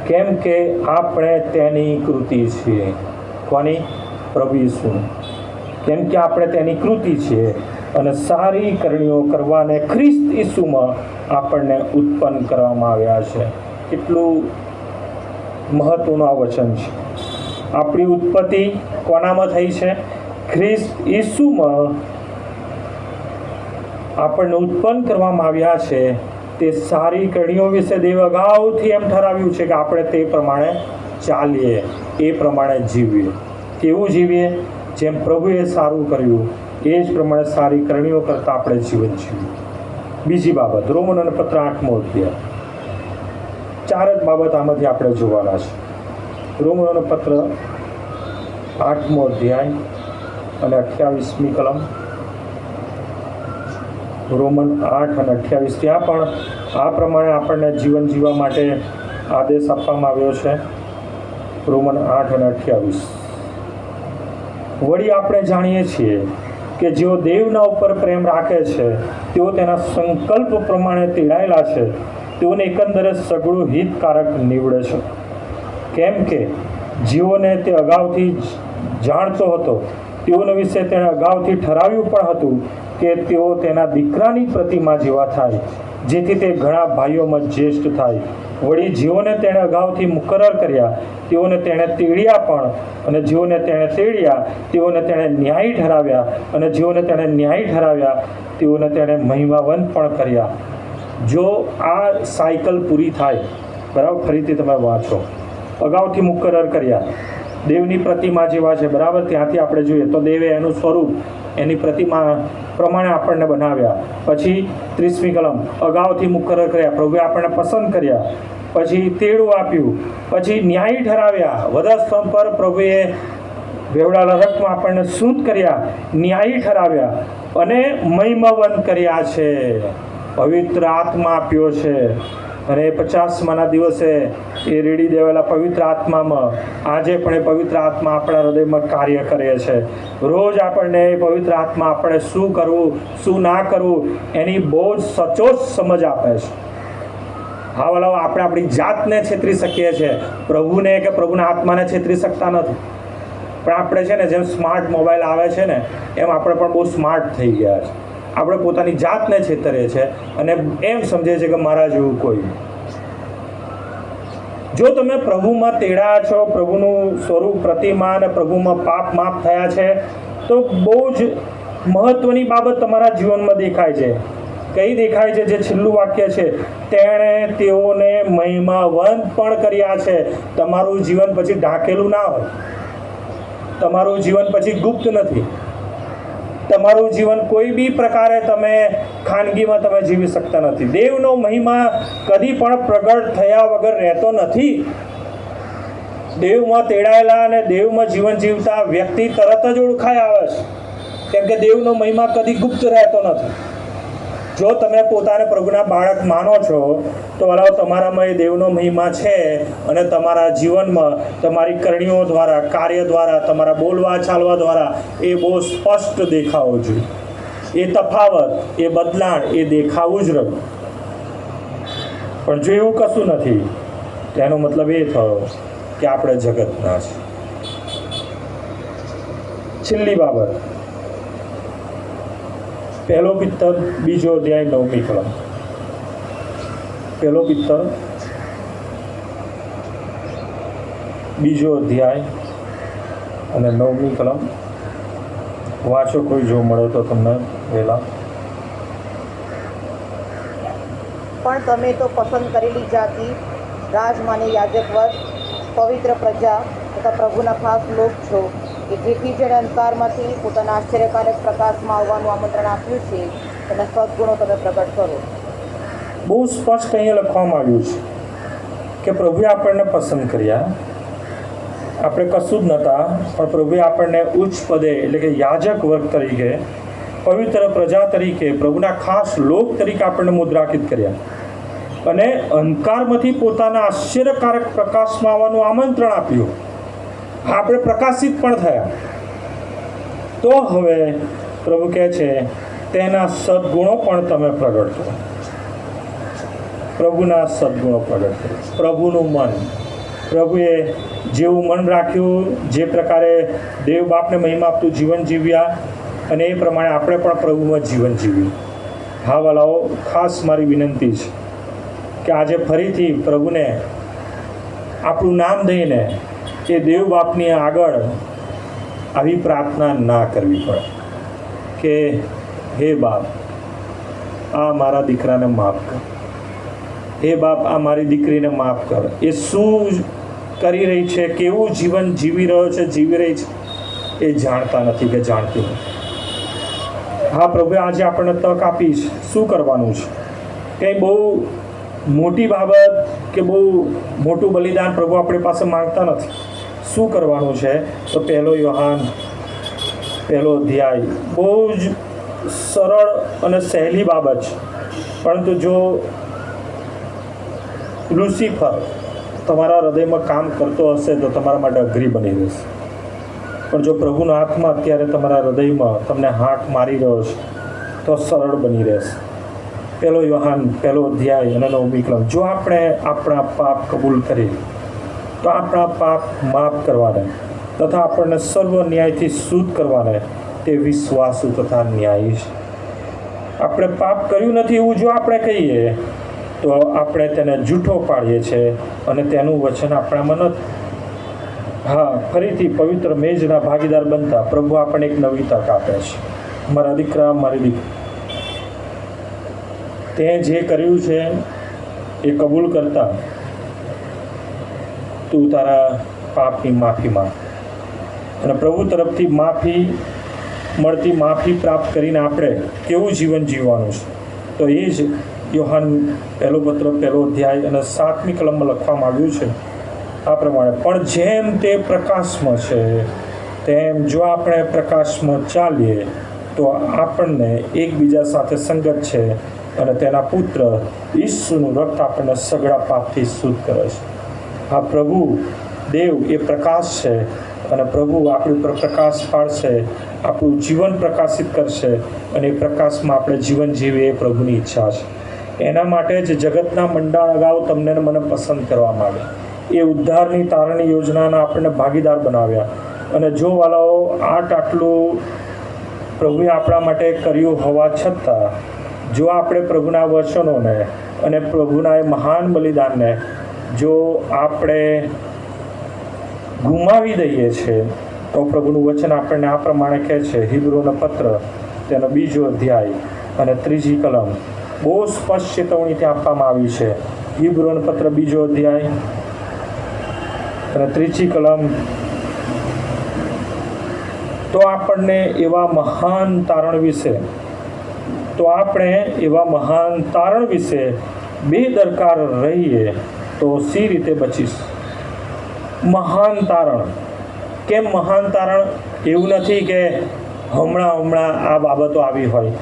Speaker 1: કેમ કે આપણે તેની કૃતિ છીએ. કોની? પ્રભુ ઈસુની. કેમ કે આપણે તેની કૃતિ છીએ અને સારી કરણીઓ કરવાને ખ્રિસ્ત ઈસુમાં આપણને ઉત્પન્ન કરવામાં આવ્યા છે. કેટલું મહત્વનું આ વચન છે. આપણી ઉત્પત્તિ કોનામાં થઈ છે? ખ્રિસ્ત ઈસુમાં આપણને ઉત્પન્ન કરવામાં આવ્યા છે. તે સારી કરણીઓ વિશે દેવ અગાઉથી એમ ઠરાવ્યું છે કે આપણે તે પ્રમાણે ચાલીએ, એ પ્રમાણે જીવીએ. કેવું જીવીએ? જેમ પ્રભુએ સારું કર્યું એ જ પ્રમાણે સારી કરણીઓ કરતાં આપણે જીવન જીવીએ. બીજી બાબત, રોમનોનો પત્ર 8મો અધ્યાય. 4 જ બાબત આમાંથી આપણે જોવાના છે. રોમનોનો પત્ર 8મો અધ્યાય અને 28મી કલમ. રોમન 8 અને 28, ત્યાં પણ આ પ્રમાણે આપણને જીવન જીવવા માટે આદેશ આપવામાં આવ્યો છે. રોમન 8 અને 28. વળી આપણે જાણીએ છીએ કે જેઓ દેવના ઉપર પ્રેમ રાખે છે તેઓ તેના સંકલ્પ પ્રમાણે તેડાયેલા છે. તેઓને એકંદરે સઘળું હિતકારક નીવડે છે. કેમ કે જેઓને તે અગાઉથી જાણતો હતો તેઓના વિશે તેણે અગાઉથી ઠરાવ્યું પણ હતું કે તેઓ તેના દીકરાની પ્રતિમા જેવા થાય, જેથી તે ઘણા ભાઈઓમાં જ્યેષ્ઠ થાય. વળી જેઓને તેણે અગાઉથી મુકરર કર્યા તેઓને તેણે તેડ્યા પણ, અને જેઓને તેણે તેડ્યા તેઓને તેણે ન્યાયી ઠરાવ્યા, અને જેઓને તેણે ન્યાયી ઠરાવ્યા તેઓને તેણે મહિમાવંત પણ કર્યા. જો આ સાયકલ પૂરી થાય, બરાબર, ફરીથી તમે વાંચો, અગાઉથી મુકરર કર્યા, દેવની પ્રતિમા જેવા છે, બરાબર, ત્યાંથી આપણે જોઈએ તો દેવે એનું સ્વરૂપ, એની પ્રતિમા પ્રમાણે આપણને બનાવ્યા. પછી 30મી કલમ, અગાઉથી મુકરર કર્યા, પ્રભુએ આપણને પસંદ કર્યા. પછી તેડું આપ્યું, પછી ન્યાયી ઠરાવ્યા, વધસ્તંભ પર પ્રભુએ વેવડાલા રક્તમાં આપણને શુદ્ધ કર્યા, ન્યાયી ઠરાવ્યા અને મહિમાવંત કર્યા છે. પવિત્ર આત્મા આપ્યો છે, અને 50માના દિવસે એ રેડી દેવાયેલા પવિત્ર આત્મામાં આજે પણ એ પવિત્ર આત્મા આપણા હૃદયમાં કાર્ય કરે છે. રોજ આપણને એ પવિત્ર આત્મા આપણે શું કરવું શું ના કરવું એની બહુ જ સચોટ સમજ આપે છે. હા વલાઓ, આપણે આપણી જાતને છેતરી શકીએ છીએ, પ્રભુને કે પ્રભુના આત્માને છેતરી શકતા નથી. પણ આપણે છે ને જેમ સ્માર્ટ મોબાઈલ આવે છે ને એમ આપણે પણ બહુ સ્માર્ટ થઈ ગયા છે. આપણે પોતાની જાતને છેતરીએ છીએ અને એમ સમજીએ છીએ કે મારા જેવું કોઈ. જો તમે પ્રભુમાં તેડાયા છો, પ્રભુનું સ્વરૂપ પ્રતિમા અને પ્રભુમાં પાપ માફ થયા છે, તો બહુ જ મહત્વની બાબત તમારા જીવનમાં દેખાય છે. કઈ દેખાય છે? જે છેલ્લું વાક્ય છે, તેણે તેઓને મહિમાવંત પણ કર્યા છે. તમારું જીવન પછી ઢાંકેલું ના હોય, તમારું જીવન પછી ગુપ્ત નથી, તમારું જીવન કોઈ બી પ્રકારે તમે ખાનગીમાં તમે જીવી શકતા નથી. દેવનો મહિમા કદી પણ પ્રગટ થયા વગર રહેતો નથી. દેવમાં તેડાયેલા અને દેવમાં જીવન જીવતા વ્યક્તિ તરત જ ઓળખાઈ આવે છે, કેમ કે દેવનો મહિમા કદી ગુપ્ત રહેતો નથી. જો તમે પોતાને પ્રભુના બાળક માનો છો તો વલાઓ તમારામાં એ દેવનો મહિમા છે અને તમારા જીવનમાં તમારી કરણીઓ દ્વારા, કાર્ય દ્વારા, તમારા બોલવા ચાલવા દ્વારા એ બહુ સ્પષ્ટ દેખાવું જોઈએ. એ તફાવત, એ બદલાણ એ દેખાવું જ રહ્યું. પણ જો એવું કશું નથી તેનો મતલબ એ થયો કે આપણે જગતના છે. છેલ્લી બાબત, 1 પિત્તર 2 અધ્યાય 9મી કલમ. 1 પિત્તર 2 અધ્યાય અને 9મી કલમ વાંચો, કોઈ જો મળે તો તમને વહેલા.
Speaker 2: પણ તમે તો પસંદ કરેલી જાતિ, રાજમાની યાજક વર્ગ, પવિત્ર પ્રજા તથા પ્રભુના ખાસ લોક છો, કે જેથી જેણે અંધકારમાંથી પોતાના આશ્ચર્યકારક પ્રકાશમાં આવવાનું આમંત્રણ આપ્યું છે તેના સદગુણો તમે પ્રગટ કરો.
Speaker 1: બહુ સ્પષ્ટ અહીંયા લખવામાં આવ્યું છે કે પ્રભુએ આપણને પસંદ કર્યા. આપણે કશું જ નહોતા, પણ પ્રભુએ આપણને ઉચ્ચ પદે એટલે કે યાજક વર્ગ તરીકે, પવિત્ર પ્રજા તરીકે, પ્રભુના ખાસ લોક તરીકે આપણને મુદ્રાંકિત કર્યા અને અંધકારમાંથી પોતાના આશ્ચર્યકારક પ્રકાશમાં આવવાનું આમંત્રણ આપ્યું. આપણે પ્રકાશિત પણ થયા. તો હવે પ્રભુ કહે છે તેના સદગુણો પણ તમે પ્રગટ કરો. પ્રભુના સદગુણો પ્રગટ કરો. પ્રભુનું મન, પ્રભુએ જેવું મન રાખ્યું, જે પ્રકારે દેવ બાપને મહિમા આપતું જીવન જીવ્યા અને એ પ્રમાણે આપણે પણ પ્રભુમાં જીવન જીવ્યું. હા વાલાઓ, ખાસ મારી વિનંતી છે કે આજે ફરીથી પ્રભુને આપણું નામ દઈને એ દેવ બાપની આગળ આવી પ્રાર્થના ના કરવી પડે કે હે બાપ, આ મારા દીકરાને માફ કર, હે બાપ આ મારી દીકરીને માફ કર. એ શું કરી રહી છે, કેવું જીવન જીવી રહ્યો છે, જીવી રહી છે, એ જાણતા નથી કે જાણતી નથી. હા, પ્રભુએ આજે આપણને તક આપી છે. શું કરવાનું છે? કંઈ બહુ મોટી બાબત કે બહુ મોટું બલિદાન પ્રભુ આપણી પાસે માંગતા નથી. શું કરવાનું છે? તો 1 યોહાન 1 અધ્યાય, બહુ જ સરળ અને સહેલી બાબત છે, પરંતુ જો લુસિફર તમારા હૃદયમાં કામ કરતો હશે તો તમારા માટે અઘરી બની રહેશે. પણ જો પ્રભુનો આત્મા અત્યારે તમારા હૃદયમાં તમને હાથ મારી રહ્યો છે તો સરળ બની રહેશે. 1 યોહાન 1 અધ્યાય અને 9મી કલમ. જો આપણે આપણા પાપ કબૂલ કરીએ તો આપણા પાપ માફ કરવાને તથા આપણને સર્વ ન્યાયથી શુદ્ધ કરવાને તે વિશ્વાસુ તથા ન્યાયી છે. આપણે પાપ કર્યું નથી એવું જો આપણે કહીએ તો આપણે તેને જૂઠો પાડીએ છીએ અને તેનું વચન આપણામાં નથી. હા, ફરીથી પવિત્ર મેજના ભાગીદાર બનતા પ્રભુ આપણને એક નવી તક આપે છે. મારા દીકરા, મારી દીકરી, તે જે કર્યું છે એ કબૂલ કરતા તું તારા પાપની માફી માંગ અને પ્રભુ તરફથી મળતી માફી પ્રાપ્ત કરીને આપણે કેવું જીવન જીવવાનું છે તો એ જ યોહાન 1 પત્ર 1 અધ્યાય અને 7મી કલમમાં લખવામાં આવ્યું છે આ પ્રમાણે. પણ જેમ તે પ્રકાશમાં છે તેમ જો આપણે પ્રકાશમાં ચાલીએ તો આપણને એકબીજા સાથે સંગત છે અને તેના પુત્ર ઈસુનું રક્ત આપણને સઘળા પાપથી શુદ્ધ કરે છે. આ પ્રભુ દેવ એ પ્રકાશ છે અને પ્રભુ આપણી ઉપર પ્રકાશ પાડશે, આપણું જીવન પ્રકાશિત કરશે અને એ પ્રકાશમાં આપણે જીવન જીવીએ એ પ્રભુની ઈચ્છા છે. એના માટે જ જગતના મંડાણ અગાઉ તમને ને મને પસંદ કરવામાં આવ્યા. એ ઉદ્ધારની તારણી યોજનાના આપણને ભાગીદાર બનાવ્યા. અને જો વાલાઓ આટલું પ્રભુએ આપણા માટે કર્યું હોવા છતાં જો આપણે પ્રભુના વચનોને અને પ્રભુના એ મહાન બલિદાનને જો આપણે ગુમાવી દઈએ છીએ તો પ્રભુનું વચન આપણને આ પ્રમાણે કહે છે. હિબ્રુનો પત્ર તેનો 2 અધ્યાય અને 3 કલમ બહુ સ્પષ્ટ ચેતવણી ત્યાં આપવામાં આવી છે. હિબ્રુનો પત્ર 2 અધ્યાય અને 3 કલમ. તો આપણે એવા મહાન તારણ વિશે બેદરકાર રહીએ તો સી રીતે બચીશું? મહાન તારણ. કેમ મહાન તારણ? એવું નથી કે હમણાં આ બાબતો આવી હોય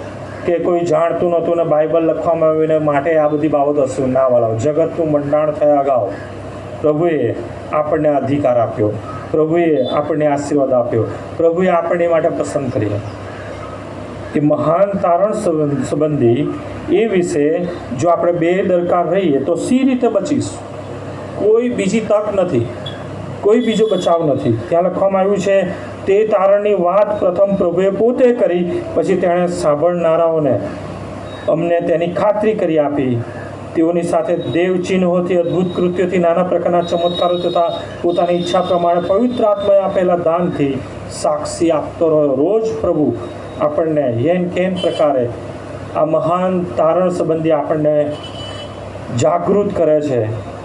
Speaker 1: કે કોઈ જાણતું નહોતું ને બાઇબલ લખવામાં આવ્યું ને માટે આ બધી બાબતો હશું. ના વાળો, જગતનું મંડાણ થયા અગાઉ પ્રભુએ આપણને અધિકાર આપ્યો, પ્રભુએ આપણને આશીર્વાદ આપ્યો, પ્રભુએ આપણને માટે પસંદ કરી. એ મહાન તારણ સંબંધી એ વિશે જો આપણે બેદરકાર રહીએ તો સી રીતે બચીશું? કોઈ બીજી તક નથી, કોઈ બીજો બચાવ નથી. ત્યાં લખવામાં આવ્યું છે તે તારણની વાત પ્રથમ પ્રભુએ પોતે કરી, પછી તેણે સાંભળનારાઓને અમને તેની ખાતરી કરી આપી. તેઓની સાથે દેવ ચિહ્નોથી, અદ્ભુત કૃત્યોથી, નાના પ્રકારના ચમત્કારો તથા પોતાની ઈચ્છા પ્રમાણે પવિત્ર આત્માએ આપેલા દાનથી સાક્ષી આપતો રહ્યો. રોજ પ્રભુ આપણને કેમ પ્રકારે આ મહાન તારણ સંબંધી આપણને જાગૃત કરે છે.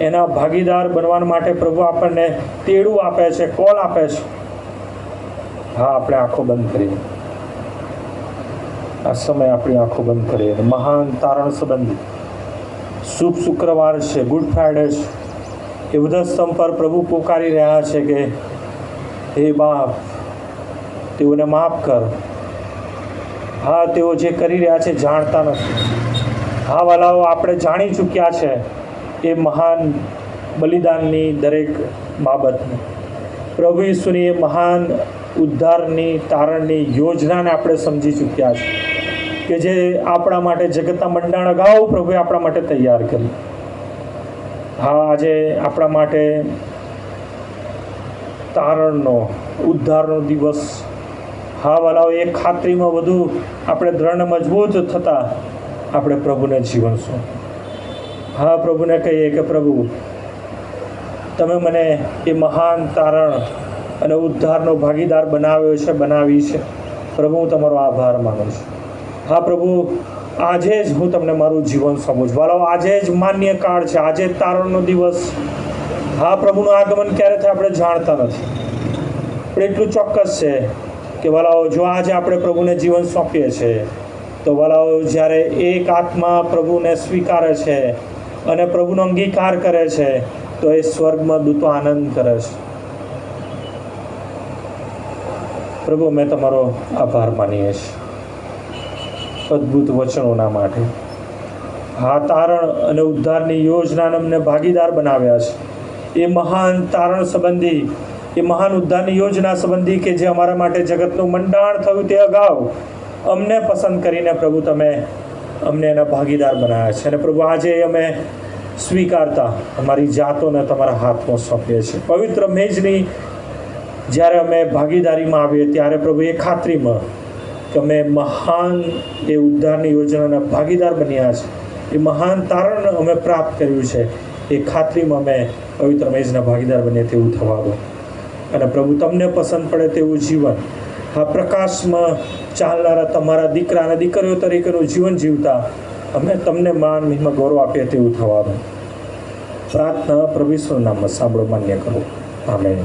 Speaker 1: એના ભાગીદાર બનવા માટે પ્રભુ આપણને તેડું આપે છે, કોલ આપે છે. હા, આપણે આંખો બંધ કરીએ, આ સમય આપણી આંખો બંધ કરીએ. મહાન તારણ સંબંધી શુભ શુક્રવાર છે, ગુડ ફ્રાઈડે છે. એ બધા સ્તંભ પર પ્રભુ પોકારી રહ્યા છે કે હે બાપ, તેઓને માફ કર. હા, તેઓ જે કરી રહ્યા છે જાણતા નથી. હા વાલાઓ, આપણે જાણી ચૂક્યા છે એ મહાન બલિદાનની દરેક બાબતને. પ્રભુ ઈસુની એ મહાન ઉદ્ધારની તારણની યોજનાને આપણે સમજી ચૂક્યા છે કે જે આપણા માટે જગતના મંડાણ અગાઉ પ્રભુએ આપણા માટે તૈયાર કરી. હા, આજે આપણા માટે તારણનો, ઉદ્ધારનો દિવસ. હા વાલાઓ, એ ખાતરીમાં વધુ આપણે દ્રઢ મજબૂત થતાં આપણે પ્રભુને જીવનશું. હા, પ્રભુને કહીએ કે પ્રભુ, તમે મને એ મહાન તારણ અને ઉદ્ધારનો ભાગીદાર બનાવી છે. પ્રભુ, હું તમારો આભાર માનું છું. હા પ્રભુ, આજે જ હું તમને મારું જીવન સમજું છું. વાલાઓ, આજે જ માન્ય કાળ છે, આજે જ તારણનો દિવસ. હા, પ્રભુનું આગમન ક્યારે થાય આપણે જાણતા નથી, પણ એટલું ચોક્કસ છે કે વાલાઓ, જો આજે આપણે પ્રભુને જીવન સોંપીએ છીએ તો વાલાઓ, જ્યારે એક આત્મા પ્રભુને સ્વીકારે છે અને પ્રભુનો અંગીકાર કરે છે તો એ સ્વર્ગમાં દૂતો આનંદ કરે છે. પ્રભુ, મેં તમારો આભાર માનીએ છીએ અદ્ભુત વચનોના માટે. હા, તારણ અને ઉદ્ધારની યોજનાને અમને ભાગીદાર બનાવ્યા છે. એ મહાન તારણ સંબંધી, એ મહાન ઉદ્ધારની યોજના સંબંધી કે જે અમારા માટે જગતનું મંડાણ થયું તે અગાઉ અમને પસંદ કરીને પ્રભુ તમે અમને એના ભાગીદાર બનાવ્યા છે. અને પ્રભુ, આજે અમે સ્વીકારતા અમારી જાતોને તમારા હાથમાં સોંપીએ છીએ. પવિત્ર મેજની જ્યારે અમે ભાગીદારીમાં આવીએ ત્યારે પ્રભુ એ ખાતરીમાં કે અમે મહાન એ ઉદ્ધારની યોજનાના ભાગીદાર બન્યા છે, એ મહાન તારણ અમે પ્રાપ્ત કર્યું છે, એ ખાતરીમાં અમે પવિત્ર મેજના ભાગીદાર બનીએ તેવું થવા દો. અને પ્રભુ, તમને પસંદ પડે તેવું જીવન, આ પ્રકાશમાં ચાલનારા તમારા દીકરા અને દીકરીઓ તરીકેનું જીવન જીવતા અમે તમને માન, મહિમા, ગૌરવ આપીએ તેવું થવા દો. પ્રાર્થના પ્રભુ ઈસુના નામમાં સાંભળો, માન્ય કરો. આમેન.